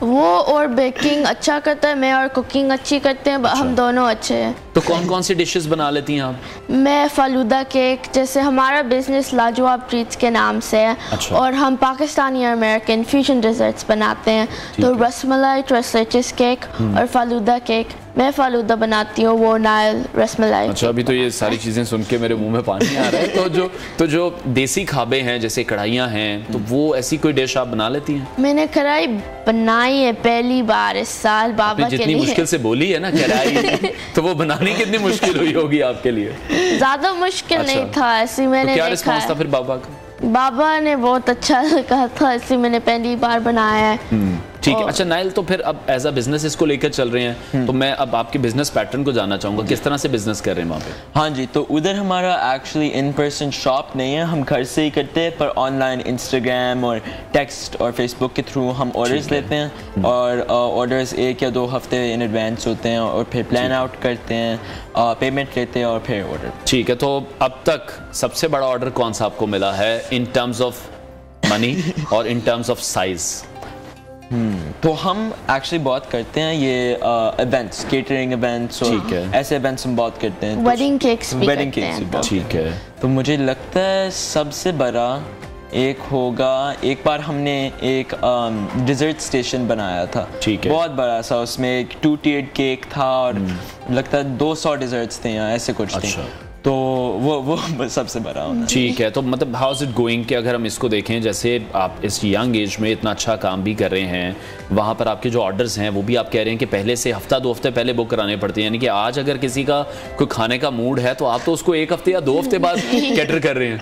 वो और बेकिंग अच्छा करता है, मैं और कुकिंग अच्छी करते हैं। अच्छा। हम दोनों अच्छे हैं।
तो कौन कौन सी डिशेस बना लेती हैं आप?
मैं फालूदा केक, जैसे हमारा बिजनेस लाजवाब ट्रीट्स के नाम से है। अच्छा। और हम पाकिस्तानी और अमेरिकन फ्यूजन डेजर्ट्स बनाते हैं, तो रसमलाई, ट्रस्लेचस केक और फालूदा केक। मैं फालूदा बनाती हूँ, वो नाइल रसमलाई।
अच्छा, अभी तो ये सारी चीज़ें सुन के मेरे मुंह में पानी आ रहा है। तो जो देसी खाबे हैं, जैसे कढ़ाइयाँ हैं, तो वो ऐसी कोई डिश आप बना लेती हैं?
मैंने कढ़ाई बनाई है पहली बार इस साल बाबा के लिए।
जितनी मुश्किल से बोली है ना कढ़ाई, तो वो बनानी कितनी मुश्किल हुई होगी आपके लिए?
ज्यादा मुश्किल नहीं था, ऐसी मैंने
क्या रिस्पॉन्स था फिर बाबा का?
बाबा ने बहुत अच्छा कहा था, इसलिए मैंने पहली बार बनाया है।
ठीक है। अच्छा नाइल, तो फिर अब एज अ बिजनेस इसको लेकर चल रहे हैं, तो मैं अब आपके बिजनेस पैटर्न को जानना चाहूँगा, किस तरह से बिजनेस कर रहे हैं वहाँ पे?
हाँ जी, तो उधर हमारा एक्चुअली इन पर्सन शॉप नहीं है, हम घर से ही करते हैं, पर ऑनलाइन इंस्टाग्राम और टेक्स्ट और फेसबुक के थ्रू हम ऑर्डर्स लेते हैं, और ऑर्डर्स 1 या 2 हफ्ते इन एडवांस होते हैं, और फिर प्लान आउट करते हैं, पेमेंट लेते हैं और फिर ऑर्डर।
ठीक है, तो अब तक सबसे बड़ा ऑर्डर कौन सा आपको मिला है इन टर्म्स ऑफ मनी और इन टर्म्स ऑफ साइज?
तो हम एक्चुअली बहुत करते हैं ये इवेंट्स, केटरिंग इवेंट्स और ऐसे इवेंट्स हम बहुत करते हैं।
वेडिंग केक्स भी करते हैं।
ठीक है।
तो मुझे लगता है सबसे बड़ा एक होगा, एक बार हमने एक डिज़र्ट स्टेशन बनाया था,
ठीक है,
बहुत बड़ा सा, उसमें एक 2 tiered केक था और लगता है 200 डिज़र्ट्स थे यहाँ, ऐसे कुछ थे। तो वो सबसे बड़ा होना।
ठीक है। तो मतलब हाउ इज इट गोइंग कि अगर हम इसको देखें, जैसे आप इस यंग एज में इतना अच्छा काम भी कर रहे हैं, वहाँ पर आपके जो ऑर्डर्स हैं वो भी आप कह रहे हैं कि पहले से हफ्ता 2 हफ्ते पहले बुक कराने पड़ते हैं, यानी कि आज अगर किसी का कोई खाने का मूड है तो आप तो उसको 1 हफ्ते या 2 हफ्ते बाद कैटर कर रहे हैं,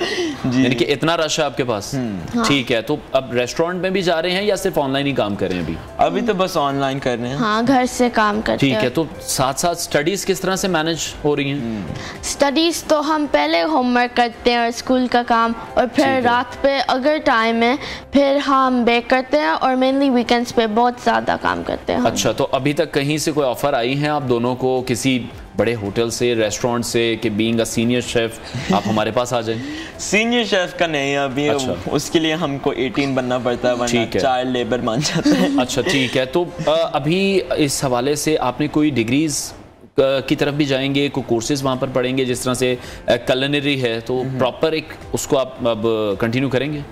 यानी कि इतना रश है आपके पास। ठीक है। तो अब रेस्टोरेंट में भी जा रहे हैं या सिर्फ ऑनलाइन ही काम कर रहे हैं अभी?
अभी तो बस ऑनलाइन कर रहे हैं।
हाँ, घर से काम करते हैं।
ठीक है। तो साथ साथ स्टडीज किस तरह से मैनेज हो रही हैं?
स्टडीज तो हम पहले होमवर्क करते हैं और स्कूल का काम, और फिर रात पे अगर टाइम है फिर हम बेक करते हैं, और मेनली वीकेंड्स पे बहुत ज़्यादा काम करते हैं।
अच्छा, तो अभी तक कहीं से कोई ऑफर आई है आप दोनों को, किसी बड़े होटल से, रेस्टोरेंट से, कि बीइंग अ सीनियर शेफ आप हमारे पास आ जाएं?
सीनियर शेफ का नहीं है अभी। अच्छा। उसके लिए हमको 18 बनना पड़ता है, वरना चाइल्ड लेबर मान जाता है। अच्छा, ठीक है। तो अभी इस हवाले से आपने कोई डिग्रीज की तरफ भी जाएंगे, कोई कोर्सेज वहाँ पर पढ़ेंगे, जिस तरह से कलिनरी है, तो प्रॉपर एक उसको आप अब कंटिन्यू करेंगे?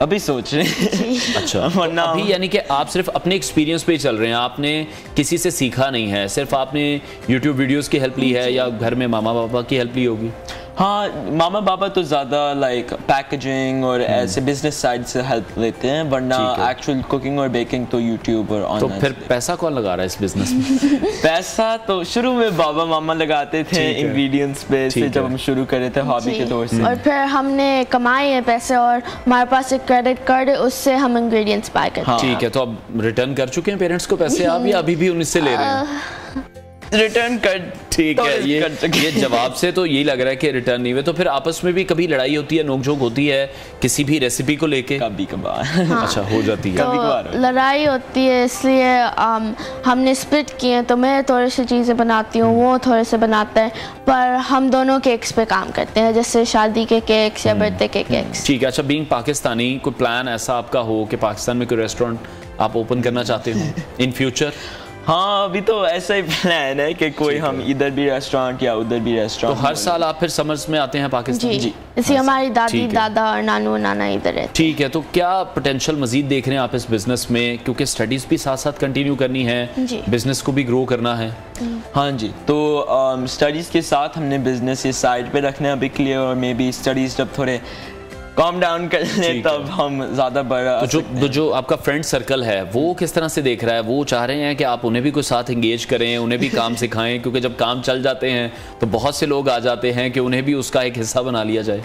अभी सोच रहे हैं।
अच्छा, तो अभी यानी कि आप सिर्फ अपने एक्सपीरियंस पे ही चल रहे हैं, आपने किसी से सीखा नहीं है, सिर्फ आपने यूट्यूब वीडियोस की हेल्प ली है या घर में मामा पापा की हेल्प ली होगी?
हाँ, मामा पापा तो ज़्यादा लाइक पैकेजिंग और ऐसे बिजनेस साइड से हेल्प लेते हैं, वरना एक्चुअल कुकिंग और बेकिंग तो यूट्यूब और ऑनलाइन।
तो फिर पैसा कौन लगा रहा है इस बिजनेस में?
पैसा तो शुरू में बाबा मामा लगाते थे इंग्रेडिएंट्स पे, से जब हम शुरू करे थे हॉबी के तौर से,
और फिर हमने कमाए हैं पैसे और हमारे पास एक क्रेडिट कार्ड है, उससे हम इंग्रेडिएंट्स बाय करते हैं।
ठीक है। तो अब रिटर्न कर चुके हैं पेरेंट्स को पैसे आप, या अभी भी उनसे ले रहे हैं?
रिटर्न कर।
ठीक है। ये जवाब से तो यही लग रहा है कि रिटर्न नहीं हुए। तो फिर आपस में भी कभी लड़ाई होती है, नोकझोंक होती है किसी भी रेसिपी को लेके?
कभी कभार।
हाँ।
अच्छा, हो जाती है
तो
कभी कभार
लड़ाई होती है, इसलिए हमने स्प्लिट किए हैं, तो मैं थोड़ी सी चीज़ें बनाती हूँ, वो थोड़े से बनाते हैं, पर हम दोनों केक्स पे काम करते हैं, जैसे शादी के केक्स या बर्थडे के केक्स।
ठीक है। अच्छा, बीइंग पाकिस्तानी, कोई प्लान ऐसा आपका हो कि पाकिस्तान में कोई रेस्टोरेंट आप ओपन करना चाहते हो इन फ्यूचर?
हाँ, अभी तो ऐसा ही प्लान है कि कोई हम इधर भी रेस्टोरेंट या उधर भी रेस्टोरेंट।
तो हर साल आप फिर समर्स में आते हैं पाकिस्तान?
जी, इसी हमारी दादी दादा और नानू नाना इधर है।
ठीक है। तो क्या पोटेंशियल मजीद देख रहे हैं आप इस बिजनेस में, क्योंकि स्टडीज भी साथ साथ कंटिन्यू करनी है, बिजनेस को भी ग्रो करना है?
हाँ जी, तो स्टडीज के साथ हमने बिजनेस ये साइड पे रखना है अभी के लिए, और मे बी स्टडीज जब थोड़े कॉम डाउन कर लें तब हम ज़्यादा बड़ा।
तो जो आपका फ्रेंड सर्कल है वो किस तरह से देख रहा है? वो चाह रहे हैं कि आप उन्हें भी कुछ साथ एंगेज करें, उन्हें भी काम सिखाएं, क्योंकि जब काम चल जाते हैं तो बहुत से लोग आ जाते हैं कि उन्हें भी उसका एक हिस्सा बना लिया जाए।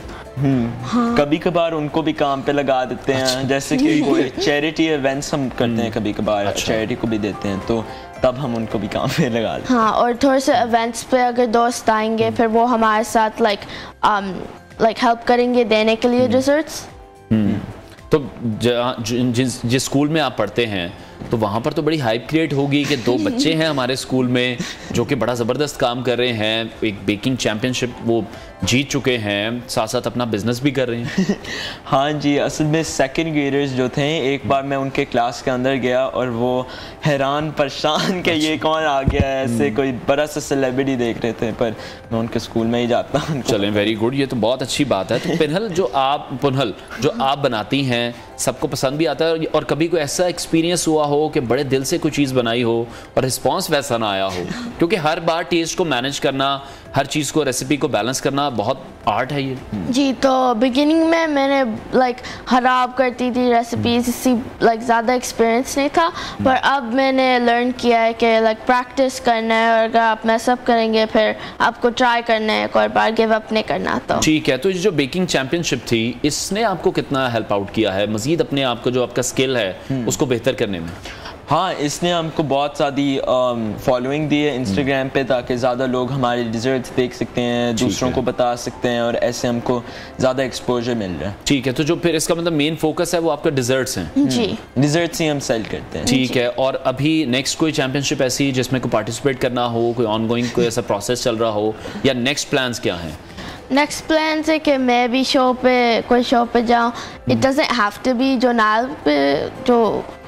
हाँ।
कभी कभार उनको भी काम पे लगा देते हैं। अच्छा। जैसे कि कोई चैरिटी इवेंट्स हम करते हैं, कभी कभार चैरिटी को भी देते हैं, तो तब हम उनको भी काम पे लगा देते हैं।
हाँ, और थोड़े से इवेंट्स पे अगर दोस्त आएंगे फिर वो हमारे साथ लाइक हेल्प करेंगे देने के लिए डिजर्ट्स।
तो जिस स्कूल में आप पढ़ते हैं तो वहाँ पर तो बड़ी हाइप क्रिएट होगी कि 2 बच्चे हैं हमारे स्कूल में जो कि बड़ा ज़बरदस्त काम कर रहे हैं, एक बेकिंग चैम्पियनशिप वो जीत चुके हैं, साथ साथ अपना बिजनेस भी कर रहे हैं।
हाँ जी, असल में सेकंड ग्रेडर्स जो थे, एक बार मैं उनके क्लास के अंदर गया और वो हैरान परेशान कि ये कौन आ गया है, ऐसे कोई बड़ा सा सेलिब्रिटी देख रहे थे, पर मैं उनके स्कूल में ही जाता हूँ।
चलें, वेरी गुड, ये तो बहुत अच्छी बात है। तो पुनहल जो आप बनाती हैं सबको पसंद भी आता है, और कभी कोई ऐसा एक्सपीरियंस हुआ हो कि बड़े दिल से कोई चीज़ बनाई हो और रिस्पॉन्स वैसा ना आया हो? क्योंकि हर बार टेस्ट को मैनेज करना, हर चीज़ को, रेसिपी को बैलेंस करना बहुत आर्ट है ये।
जी, तो बिगिनिंग में मैंने लाइक खराब करती थी रेसिपीज, इससे लाइक ज़्यादा एक्सपीरियंस नहीं था, पर अब मैंने लर्न किया है कि लाइक प्रैक्टिस करना है, और अगर आप मैसअप करेंगे फिर आपको ट्राई करना है, एक और बार गिव अप नहीं करना। तो ठीक
है। तो जो बेकिंग चैंपियनशिप थी, इसने आपको कितना हेल्प आउट किया है मजीद अपने आप को, जो आपका स्किल है उसको बेहतर करने में?
हाँ, इसने हमको बहुत ज़्यादा फॉलोइंग दी है इंस्टाग्राम पे, ताकि ज़्यादा लोग हमारे डिज़र्ट्स देख सकते हैं, दूसरों को बता सकते हैं, और ऐसे हमको ज़्यादा एक्सपोजर मिल रहा है।
ठीक है। तो जो फिर इसका मतलब मेन फोकस है वो आपका डिज़र्ट्स हैं?
जी,
डिज़र्ट्स ही हम सेल करते हैं।
ठीक है। और अभी नेक्स्ट कोई चैंपियनशिप ऐसी जिसमें कोई पार्टिसिपेट करना हो, कोई ऑनगोइंग कोई ऐसा प्रोसेस चल रहा हो, या नेक्स्ट प्लान्स क्या हैं?
नेक्स्ट प्लान है कि मैं भी कोई शो पे जाऊँ. It doesn't have to be जो नाइल पे जो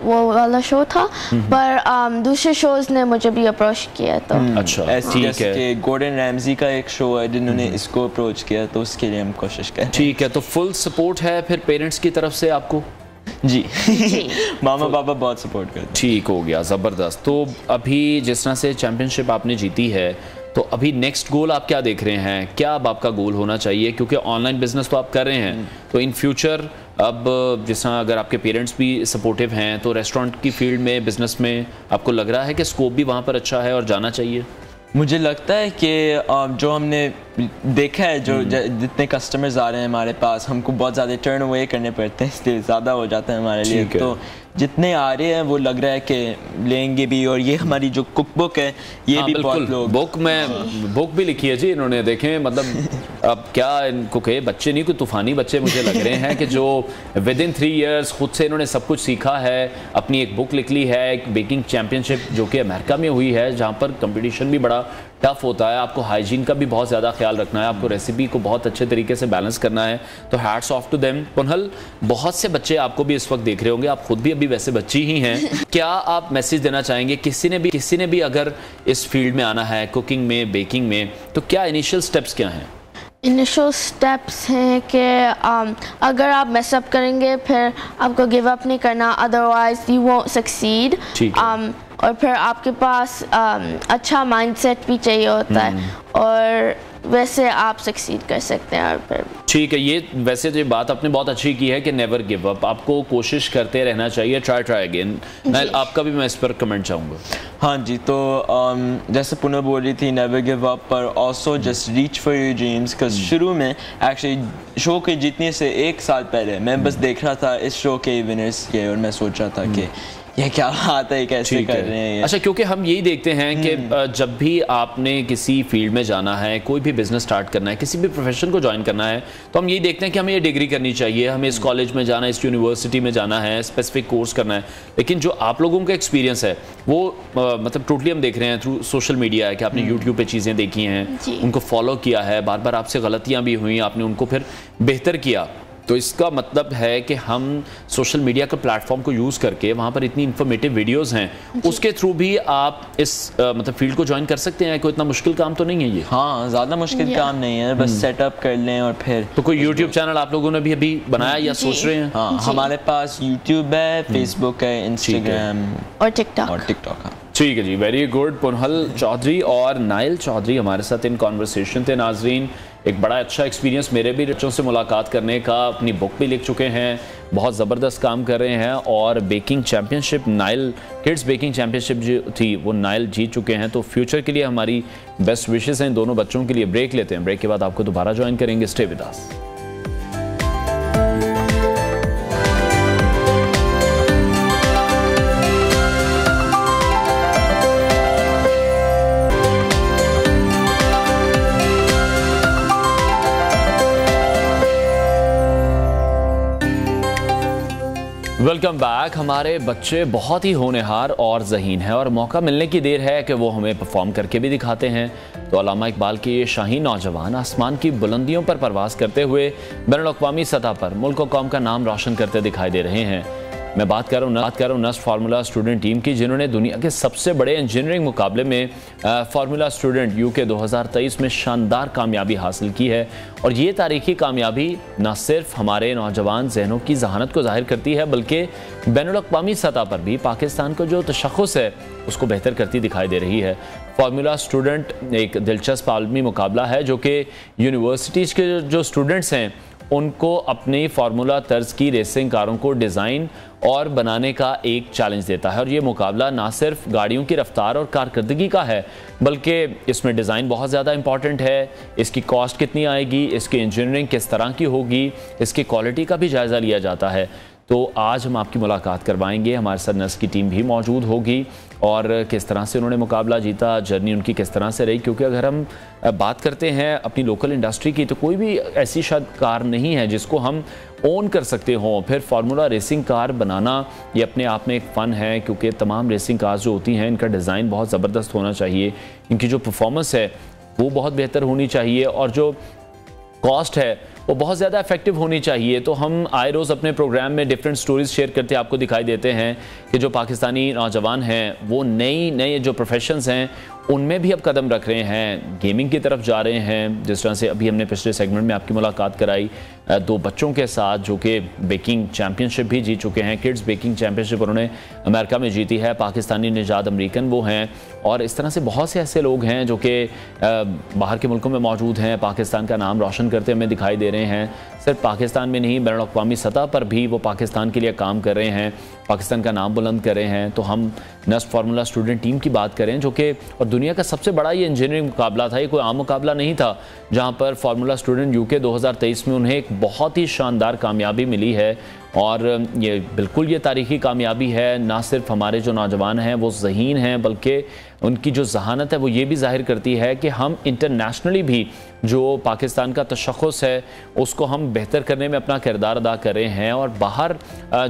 वो वाला शो था, पर दूसरे शोज ने मुझे भी अप्रोच किया. तो
अच्छा, ठीक है.
गॉर्डन रैमजी का एक शो है जिन्होंने इसको अप्रोच किया, तो उसके लिए हम कोशिश करें.
ठीक है, तो फुल सपोर्ट है फिर पेरेंट्स की तरफ से आपको?
जी. मामा पापा बहुत सपोर्ट करते हैं.
ठीक हो गया, ज़बरदस्त. तो अभी जिस तरह से चैंपियनशिप आपने जीती है, तो अभी नेक्स्ट गोल आप क्या देख रहे हैं? क्या अब आपका गोल होना चाहिए? क्योंकि ऑनलाइन बिजनेस तो आप कर रहे हैं, तो इन फ्यूचर अब जिस तरह अगर आपके पेरेंट्स भी सपोर्टिव हैं, तो रेस्टोरेंट की फील्ड में, बिजनेस में आपको लग रहा है कि स्कोप भी वहाँ पर अच्छा है और जाना चाहिए?
मुझे लगता है कि जो हमने देखा है, जो जितने कस्टमर्स आ रहे हैं हमारे पास, हमको बहुत ज़्यादा टर्न अवे करने पड़ते हैं, इसलिए ज़्यादा हो जाता है हमारे लिए. तो जितने आ रहे हैं वो लग रहा है कि लेंगे भी. और ये हमारी जो कुक बुक है, ये भी बहुत लोग
बुक भी लिखी है जी इन्होंने. देखें, मतलब अब क्या इनको कहे, बच्चे नहीं, कोई तूफानी बच्चे मुझे लग रहे हैं कि जो विद इन 3 years खुद से इन्होंने सब कुछ सीखा है, अपनी एक बुक लिख ली है, एक बेकिंग चैंपियनशिप जो कि अमेरिका में हुई है, जहाँ पर कंपटीशन भी बड़ा टफ होता है. आपको हाइजीन का भी बहुत ज़्यादा ख्याल रखना है, आपको रेसिपी को बहुत अच्छे तरीके से बैलेंस करना है. तो हैट्स ऑफ टू देम. पुनहल, बहुत से बच्चे आपको भी इस वक्त देख रहे होंगे, आप खुद भी अभी वैसे बच्ची ही हैं. क्या आप मैसेज देना चाहेंगे किसी ने भी अगर इस फील्ड में आना है, कुकिंग में, बेकिंग में, तो क्या इनिशियल स्टेप्स क्या हैं?
इनिशियल स्टेप्स हैं कि अगर आप मैसअप करेंगे फिर आपको गिव अप नहीं करना, अदरवाइज यू वोंट सक्सीड. और फिर आपके पास अच्छा माइंडसेट भी चाहिए होता है, और वैसे आप सक्सीड कर सकते हैं. और फिर
ठीक है, ये वैसे तो ये बात आपने बहुत अच्छी की है कि नेवर गिव अप, आपको कोशिश करते रहना चाहिए, ट्राई अगेन. आपका भी मैं इस पर कमेंट चाहूँगा.
हाँ जी, तो जैसे पुनः बोल रही थी, नेवर गिव अप, पर also just reach for your dreams. Because शुरू में एक्चुअली शो के जीतने से 1 साल पहले मैं बस देख रहा था इस शो के विनर्स के, और मैं सोच रहा था कि ये क्या बात है, कैसे कर रहे हैं ये.
अच्छा, क्योंकि हम यही देखते हैं कि जब भी आपने किसी फील्ड में जाना है, कोई भी बिजनेस स्टार्ट करना है, किसी भी प्रोफेशन को ज्वाइन करना है, तो हम यही देखते हैं कि हमें ये डिग्री करनी चाहिए, हमें इस कॉलेज में जाना है, इस यूनिवर्सिटी में जाना है, स्पेसिफिक कोर्स करना है. लेकिन जो आप लोगों का एक्सपीरियंस है वो मतलब टोटली हम देख रहे हैं थ्रू सोशल मीडिया है कि आपने यूट्यूब पे चीज़ें देखी हैं, उनको फॉलो किया है, बार बार आपसे गलतियाँ भी हुई, आपने उनको फिर बेहतर किया. तो इसका मतलब है कि हम सोशल मीडिया का प्लेटफॉर्म को यूज़ करके वहाँ पर इतनी इन्फॉर्मेटिव वीडियोस हैं, उसके थ्रू भी आप इस मतलब फील्ड को ज्वाइन कर सकते हैं. कोई इतना मुश्किल काम तो नहीं है ये?
हाँ, ज़्यादा मुश्किल काम नहीं है, बस सेटअप कर लें और फिर.
तो कोई यूट्यूब चैनल आप लोगों ने भी अभी बनाया या सोच रहे हैं?
हाँ, हमारे पास यूट्यूब है, फेसबुक है, इंस्टाग्राम
और टिकटॉक.
हाँ.
ठीक है जी, वेरी गुड. पुनहल चौधरी और नाइल चौधरी हमारे साथ इन कॉन्वर्सेशन थे. नाजरीन, एक बड़ा अच्छा एक्सपीरियंस मेरे भी, बच्चों से मुलाकात करने का. अपनी बुक भी लिख चुके हैं, बहुत ज़बरदस्त काम कर रहे हैं, और baking championship, Nile kids baking championship जो थी वो नाइल जीत चुके हैं. तो फ्यूचर के लिए हमारी बेस्ट विशेज़ हैं दोनों बच्चों के लिए. ब्रेक लेते हैं, ब्रेक के बाद आपको दोबारा ज्वाइन करेंगे. Stay with us. Welcome back. हमारे बच्चे बहुत ही होनहार और ज़हीन हैं, और मौका मिलने की देर है कि वो हमें परफॉर्म करके भी दिखाते हैं. तो अल्लामा इकबाल के ये शाही नौजवान आसमान की बुलंदियों पर परवास करते हुए बैनुल-अक़वामी सतह पर मुल्क और कौम का नाम रोशन करते दिखाई दे रहे हैं. मैं बात कर रहा हूँ नस्ट फार्मूला स्टूडेंट टीम की, जिन्होंने दुनिया के सबसे बड़े इंजीनियरिंग मुकाबले में फार्मूला स्टूडेंट यूके 2023 में शानदार कामयाबी हासिल की है. और ये तारीखी कामयाबी न सिर्फ हमारे नौजवान जहनों की जहानत को जाहिर करती है, बल्कि बैनुल-अक़वामी सतह पर भी पाकिस्तान को जो तशख़्ख़ुस है उसको बेहतर करती दिखाई दे रही है. फार्मूला स्टूडेंट एक दिलचस्प आलमी मुकाबला है जो कि यूनिवर्सिटीज़ के जो स्टूडेंट्स हैं उनको अपनी फार्मूला तर्ज की रेसिंग कारों को डिज़ाइन और बनाने का एक चैलेंज देता है. और ये मुकाबला ना सिर्फ गाड़ियों की रफ्तार और कारकर्दगी का है, बल्कि इसमें डिज़ाइन बहुत ज़्यादा इंपॉर्टेंट है. इसकी कॉस्ट कितनी आएगी, इसकी इंजीनियरिंग किस तरह की होगी, इसकी क्वालिटी का भी जायज़ा लिया जाता है. तो आज हम आपकी मुलाकात करवाएंगे. हमारे साथ नस की टीम भी मौजूद होगी, और किस तरह से उन्होंने मुकाबला जीता, जर्नी उनकी किस तरह से रही. क्योंकि अगर हम बात करते हैं अपनी लोकल इंडस्ट्री की, तो कोई भी ऐसी शायद कार नहीं है जिसको हम ओन कर सकते हों. फिर फार्मूला रेसिंग कार बनाना ये अपने आप में एक फ़न है, क्योंकि तमाम रेसिंग कार्स जो होती हैं इनका डिज़ाइन बहुत ज़बरदस्त होना चाहिए, इनकी जो परफॉर्मेंस है वो बहुत बेहतर होनी चाहिए, और जो कॉस्ट है वो बहुत ज़्यादा इफेक्टिव होनी चाहिए। तो हम आए रोज़ अपने प्रोग्राम में डिफरेंट स्टोरीज शेयर करते आपको दिखाई देते हैं कि जो पाकिस्तानी नौजवान हैं वो नए जो प्रोफेशंस हैं उनमें भी अब कदम रख रहे हैं, गेमिंग की तरफ जा रहे हैं। जिस तरह से अभी हमने पिछले सेगमेंट में आपकी मुलाकात कराई 2 बच्चों के साथ जो कि बेकिंग चैम्पियनशिप भी जीत चुके हैं। किड्स बेकिंग चैम्पियनशिप उन्होंने अमेरिका में जीती है, पाकिस्तानी निजात अमरीकन वो हैं। और इस तरह से बहुत से ऐसे लोग हैं जो कि बाहर के मुल्कों में मौजूद हैं, पाकिस्तान का नाम रोशन करते हमें दिखाई दे रहे हैं। सिर्फ पाकिस्तान में नहीं, बैनुल अक़वामी सतह पर भी वो पाकिस्तान के लिए काम कर रहे हैं, पाकिस्तान का नाम बुलंद कर रहे हैं। तो हम नस्ट फार्मूला स्टूडेंट टीम की बात करें जो कि और दुनिया का सबसे बड़ा ये इंजीनियरिंग मुकाबला था, ये कोई आम मुकाबला नहीं था, जहां पर फार्मूला स्टूडेंट यूके 2023 में उन्हें एक बहुत ही शानदार कामयाबी मिली है। और ये बिल्कुल ये तारीखी कामयाबी है। ना सिर्फ हमारे जो नौजवान हैं वो ज़हीन हैं, बल्कि उनकी जो जहानत है वो ये भी जाहिर करती है कि हम इंटरनेशनली भी जो पाकिस्तान का तशख़्ख़ुस है उसको हम बेहतर करने में अपना किरदार अदा कर रहे हैं। और बाहर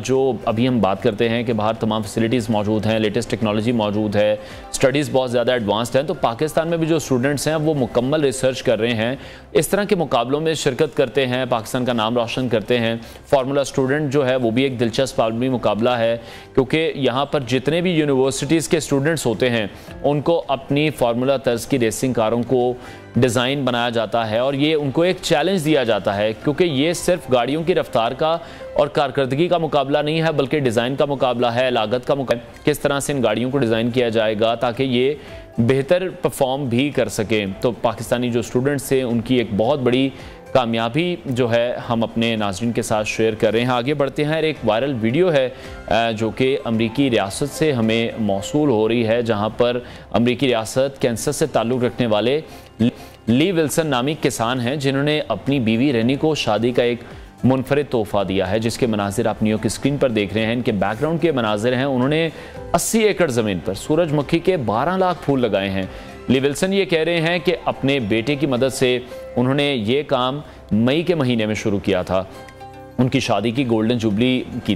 जो अभी हम बात करते हैं कि बाहर तमाम फैसिलिटीज़ मौजूद हैं, लेटेस्ट टेक्नोलॉजी मौजूद है, स्टडीज़ बहुत ज़्यादा एडवांस्ड हैं, तो पाकिस्तान में भी जो स्टूडेंट्स हैं वो मुकम्मल रिसर्च कर रहे हैं, इस तरह के मुकाबलों में शिरकत करते हैं, पाकिस्तान का नाम रोशन करते हैं। फार्मूला स्टूडेंट जो है वो भी एक दिलचस्प आलमी मुकाबला है, क्योंकि यहाँ पर जितने भी यूनिवर्सिटीज़ के स्टूडेंट्स होते हैं उनको अपनी फार्मूला तर्ज की रेसिंग कारों को डिज़ाइन बनाया जाता है और ये उनको एक चैलेंज दिया जाता है, क्योंकि ये सिर्फ गाड़ियों की रफ्तार का और कारकर्दगी का मुकाबला नहीं है, बल्कि डिज़ाइन का मुकाबला है, लागत का मुकाबला, किस तरह से इन गाड़ियों को डिज़ाइन किया जाएगा ताकि ये बेहतर परफॉर्म भी कर सकें। तो पाकिस्तानी जो स्टूडेंट्स थे उनकी एक बहुत बड़ी कामयाबी जो है हम अपने नाज़रीन के साथ शेयर कर रहे हैं। आगे बढ़ते हैं। एक वायरल वीडियो है जो कि अमरीकी रियासत से हमें मौसूल हो रही है, जहां पर अमरीकी रियासत कैंसस से ताल्लुक़ रखने वाले ली विल्सन नामी किसान हैं, जिन्होंने अपनी बीवी रेनी को शादी का एक मुनफरिद तोहफा दिया है, जिसके मनाजिर आप न्यूज़ की स्क्रीन पर देख रहे हैं। इनके बैकग्राउंड के मनाजिर हैं, उन्होंने 80 एकड़ ज़मीन पर सूरजमुखी के 12 लाख फूल लगाए हैं। ली विल्सन ये कह रहे हैं कि अपने बेटे की मदद से उन्होंने ये काम मई के महीने में शुरू किया था। उनकी शादी की गोल्डन जुबली की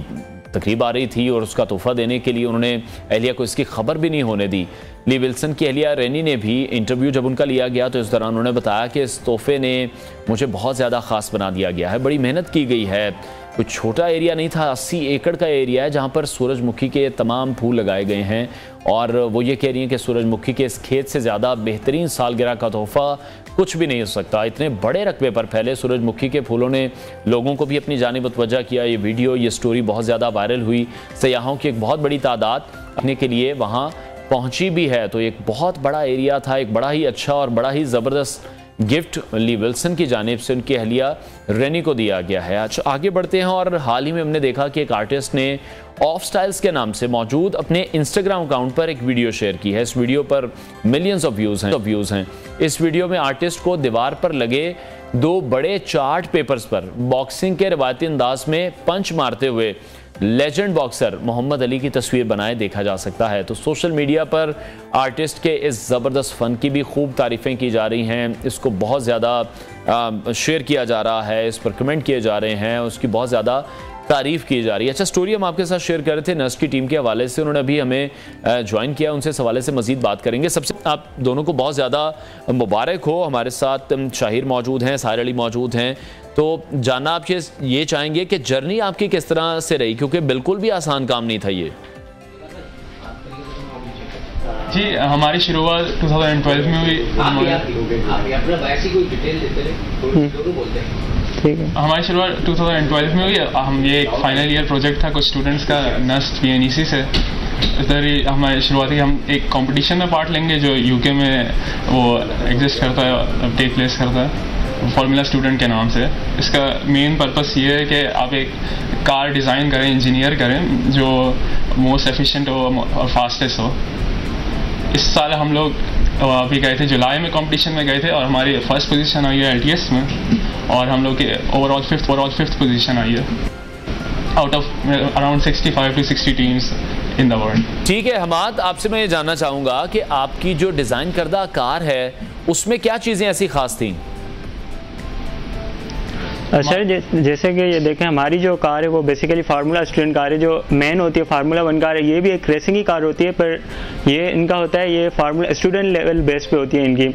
तकरीब आ रही थी और उसका तोहफा देने के लिए उन्होंने अहलिया को इसकी खबर भी नहीं होने दी। ली विल्सन की अहलिया रेनी ने भी इंटरव्यू जब उनका लिया गया तो इस दौरान उन्होंने बताया कि इस तोहफे ने मुझे बहुत ज़्यादा ख़ास बना दिया गया है, बड़ी मेहनत की गई है, कुछ छोटा एरिया नहीं था, 80 एकड़ का एरिया है जहाँ पर सूरजमुखी के तमाम फूल लगाए गए हैं। और वो ये कह रही हैं कि सूरजमुखी के इस खेत से ज़्यादा बेहतरीन सालगिरह का तोहफा कुछ भी नहीं हो सकता। इतने बड़े रकबे पर फैले सूरजमुखी के फूलों ने लोगों को भी अपनी जानिब मुतवज्जा किया। ये वीडियो, ये स्टोरी बहुत ज़्यादा वायरल हुई, सयाहों की एक बहुत बड़ी तादाद अपने के लिए वहाँ पहुँची भी है। तो एक बहुत बड़ा एरिया था, एक बड़ा ही अच्छा और बड़ा ही ज़बरदस्त गिफ्ट ली विल्सन की जानिब से उनकी अहलिया रेनी को दिया गया है। अच्छा, आगे बढ़ते हैं। और हाल ही में हमने देखा कि एक आर्टिस्ट ने ऑफ स्टाइल्स के नाम से मौजूद अपने इंस्टाग्राम अकाउंट पर एक वीडियो शेयर की है। इस वीडियो पर मिलियंस ऑफ व्यूज़ हैं। इस वीडियो में आर्टिस्ट को दीवार पर लगे 2 बड़े चार्ट पेपर्स पर बॉक्सिंग के रवायती अंदाज में पंच मारते हुए लेजेंड बॉक्सर मोहम्मद अली की तस्वीर बनाए देखा जा सकता है। तो सोशल मीडिया पर आर्टिस्ट के इस ज़बरदस्त फ़न की भी खूब तारीफ़ें की जा रही हैं, इसको बहुत ज़्यादा शेयर किया जा रहा है, इस पर कमेंट किए जा रहे हैं, उसकी बहुत ज़्यादा तारीफ़ की जा रही है। अच्छा, स्टोरी हम आपके साथ शेयर कर रहे थे नस्ट की टीम के हवाले से, उन्होंने अभी हमें ज्वाइन किया, उनसे इस हवाले से मज़ीद बात करेंगे। सबसे आप दोनों को बहुत ज़्यादा मुबारक हो। हमारे साथ शाहिर मौजूद हैं, साहिर अली मौजूद हैं। तो जानना आप ये चाहेंगे कि जर्नी आपकी किस तरह से रही, क्योंकि बिल्कुल भी आसान काम नहीं था ये।
जी, हमारी शुरुआत 2012 में हुई। हमारी शुरुआत 2012 में हुई। हम ये एक फाइनल ईयर प्रोजेक्ट था कुछ स्टूडेंट्स का नस्ट PNEC से। इधर ही हमारी शुरुआती हम एक कंपटीशन में पार्ट लेंगे जो यूके में वो एग्जिस्ट करता है, टेक प्लेस करता है, फार्मूला स्टूडेंट के नाम से। इसका मेन पर्पस ये है कि आप एक कार डिज़ाइन करें, इंजीनियर करें जो मोस्ट एफिशिएंट हो और फास्टेस्ट हो। इस साल हम लोग अभी गए थे, जुलाई में कंपटीशन में गए थे और हमारी फर्स्ट पोजीशन आई है LTS में और हम लोग की ओवरऑल फिफ्थ पोजीशन आई है out of around 65 to 60 teams in the world.
ठीक है हमाद, आपसे मैं ये जानना चाहूँगा कि आपकी जो डिज़ाइन करदा कार है उसमें क्या चीज़ें ऐसी खास थी?
सर जैसे कि ये देखें, हमारी जो कार है वो बेसिकली फार्मूला स्टूडेंट कार है, जो मेन होती है फार्मूला 1 कार है। ये भी एक रेसिंग की कार होती है, पर ये इनका होता है ये फार्मूला स्टूडेंट लेवल बेस पे होती है इनकी।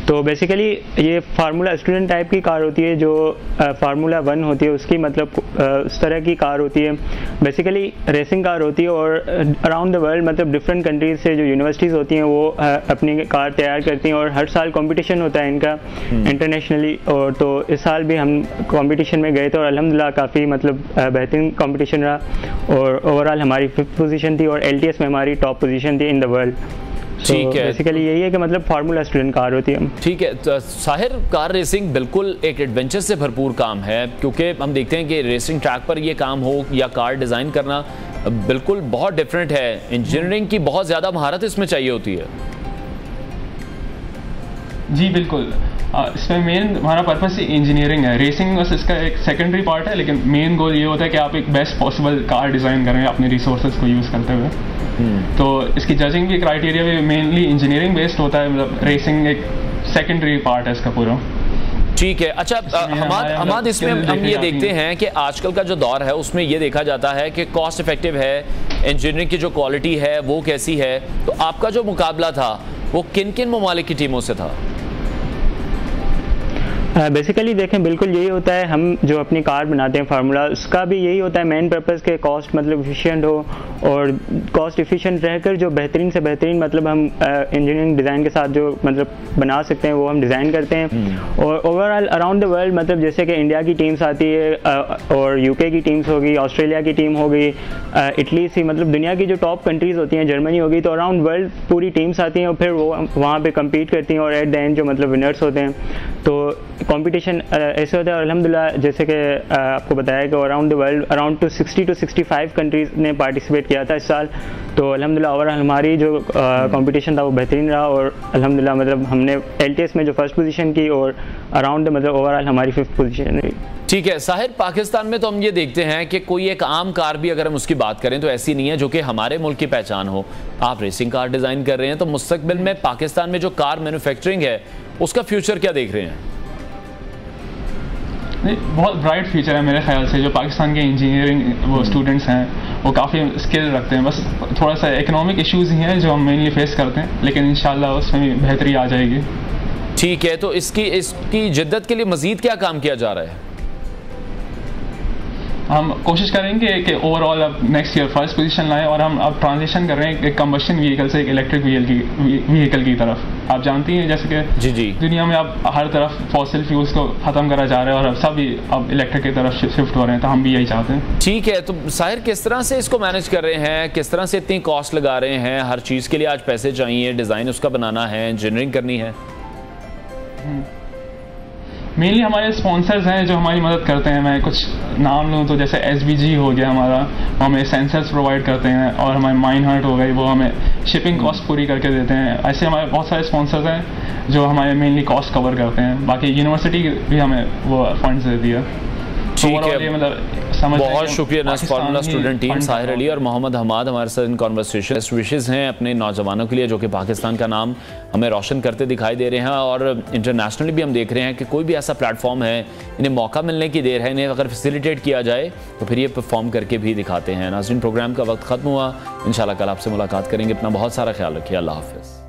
तो बेसिकली ये फार्मूला स्टूडेंट टाइप की कार होती है, जो फार्मूला 1 होती है उसकी मतलब उस तरह की कार होती है। बेसिकली रेसिंग कार होती है और अराउंड द वर्ल्ड मतलब डिफरेंट कंट्रीज से जो यूनिवर्सिटीज़ होती हैं वो अपनी कार तैयार करती हैं और हर साल कंपटीशन होता है इनका इंटरनेशनली। और तो इस साल भी हम कंपटीशन में गए थे और अल्हम्दुलिल्लाह काफ़ी मतलब बेहतरीन कंपटीशन रहा और ओवरऑल हमारी 5th पोजीशन थी और LTS में हमारी टॉप पोजीशन थी इन द वर्ल्ड।
ठीक है,
बेसिकली यही है कि मतलब फार्मूला स्टूडेंट कार होती है।
ठीक है, तो साहिर कार रेसिंग बिल्कुल एक एडवेंचर से भरपूर काम है, क्योंकि हम देखते हैं कि रेसिंग ट्रैक पर ये काम हो या कार डिज़ाइन करना बिल्कुल बहुत डिफरेंट है। इंजीनियरिंग की बहुत ज़्यादा महारत इसमें चाहिए होती है।
जी बिल्कुल, इसमें मेन हमारा पर्पस इंजीनियरिंग है। रेसिंग बस इसका एक सेकेंडरी पार्ट है, लेकिन मेन गोल ये होता है कि आप एक बेस्ट पॉसिबल कार डिज़ाइन करें अपने रिसोर्सेज को यूज़ करते हुए। तो इसकी जजिंग भी क्राइटेरिया भी मेनली इंजीनियरिंग बेस्ड होता है, मतलब रेसिंग एक सेकेंडरी पार्ट है इसका पूरा।
ठीक है, अच्छा हमाद इसमें हम ये देखते हैं कि आजकल का जो दौर है उसमें ये देखा जाता है कि कॉस्ट इफेक्टिव है, इंजीनियरिंग की जो क्वालिटी है वो कैसी है। तो आपका जो मुकाबला था वो किन किन ममालिक की टीमों से था?
बेसिकली देखें बिल्कुल यही होता है, हम जो अपनी कार बनाते हैं फार्मूला उसका भी यही होता है मेन पर्पस के कॉस्ट मतलब एफिशिएंट हो और कॉस्ट एफिशिएंट रहकर जो बेहतरीन से बेहतरीन मतलब हम इंजीनियरिंग डिज़ाइन के साथ जो मतलब बना सकते हैं वो हम डिज़ाइन करते हैं। और ओवरऑल अराउंड द वर्ल्ड मतलब जैसे कि इंडिया की टीम्स आती है और UK की टीम्स होगी, ऑस्ट्रेलिया की टीम होगी, इटली से मतलब दुनिया की जो टॉप कंट्रीज़ होती हैं, जर्मनी होगी, तो अराउंड वर्ल्ड पूरी टीम्स आती हैं और फिर वो वहाँ पर कम्पीट करती हैं और एट द एंड जो मतलब विनर्स होते हैं। तो कंपटीशन ऐसे होता है और अल्हम्दुलिल्लाह जैसे कि आपको बताया कि around the world around 60 to 65 countries ने पार्टिसिपेट किया था इस साल। तो अल्हम्दुलिल्लाह ओवरऑल हमारी जो कंपटीशन था वो बेहतरीन रहा और अल्हम्दुलिल्लाह मतलब हमने LTS में जो फर्स्ट पोजीशन की और अराउंड मतलब ओवरऑल हमारी 5th पोजीशन रही।
ठीक है साहिर, पाकिस्तान में तो हम ये देखते हैं कि कोई एक आम कार भी अगर हम उसकी बात करें तो ऐसी नहीं है जो कि हमारे मुल्क की पहचान हो। आप रेसिंग कार डिज़ाइन कर रहे हैं, तो मुस्तकबिल में पाकिस्तान में जो कार मैन्युफैक्चरिंग है उसका फ्यूचर क्या देख रहे हैं?
बहुत ब्राइट फ्यूचर है मेरे ख्याल से। जो पाकिस्तान के इंजीनियरिंग वो स्टूडेंट्स हैं वो काफ़ी स्किल रखते हैं, बस थोड़ा सा इकोनॉमिक इश्यूज ही हैं जो हम मेनली फेस करते हैं, लेकिन इंशाल्लाह उसमें भी बेहतरी आ जाएगी।
ठीक है, तो इसकी जिद्दत के लिए मज़ीद क्या काम किया जा रहा है?
हम कोशिश करेंगे कि ओवरऑल अब नेक्स्ट ईयर फर्स्ट पोजीशन लाएं और हम अब ट्रांजिशन कर रहे हैं एक कंबशन व्हीकल से एक इलेक्ट्रिक व्हीकल की तरफ। आप जानती हैं जैसे कि
जी
दुनिया में अब हर तरफ फॉसिल फ्यूल्स को ख़त्म करा जा रहा है और अब सभी अब इलेक्ट्रिक की तरफ शिफ्ट हो रहे हैं, तो हम भी यही चाहते हैं।
ठीक है, तो साहिर किस तरह से इसको मैनेज कर रहे हैं, किस तरह से इतनी कॉस्ट लगा रहे हैं? हर चीज़ के लिए आज पैसे चाहिए, डिज़ाइन उसका बनाना है, इंजीनियरिंग करनी है।
मेनली हमारे स्पॉन्सर्स हैं जो हमारी मदद करते हैं। मैं कुछ नाम लूँ तो जैसे SBG हो गया हमारा, वो हमें सेंसर्स प्रोवाइड करते हैं, और हमारे माइनहार्ट हो गई वो हमें शिपिंग कॉस्ट पूरी करके देते हैं। ऐसे हमारे बहुत सारे स्पॉन्सर्स हैं जो हमारे मेनली कॉस्ट कवर करते हैं। बाकी यूनिवर्सिटी भी हमें वो फंड्स देती है।
ठीक है, मतलब बहुत शुक्रिया नस formula student team Sahir Ali और मोहम्मद हमाद हमारे साथ इन कॉन्वर्सेशन। विशेज़ हैं अपने नौजवानों के लिए जो कि पाकिस्तान का नाम हमें रोशन करते दिखाई दे रहे हैं, और इंटरनेशनली भी हम देख रहे हैं कि कोई भी ऐसा प्लेटफॉर्म है, इन्हें मौका मिलने की देर है, इन्हें अगर फैसिलिटेट किया जाए तो फिर ये परफॉर्म करके भी दिखाते हैं। नाज़रीन, प्रोग्राम का वक्त ख़त्म हुआ, इंशाल्लाह कल आपसे मुलाकात करेंगे। अपना बहुत सारा ख्याल रखिए, अल्लाह हाफ़िज़।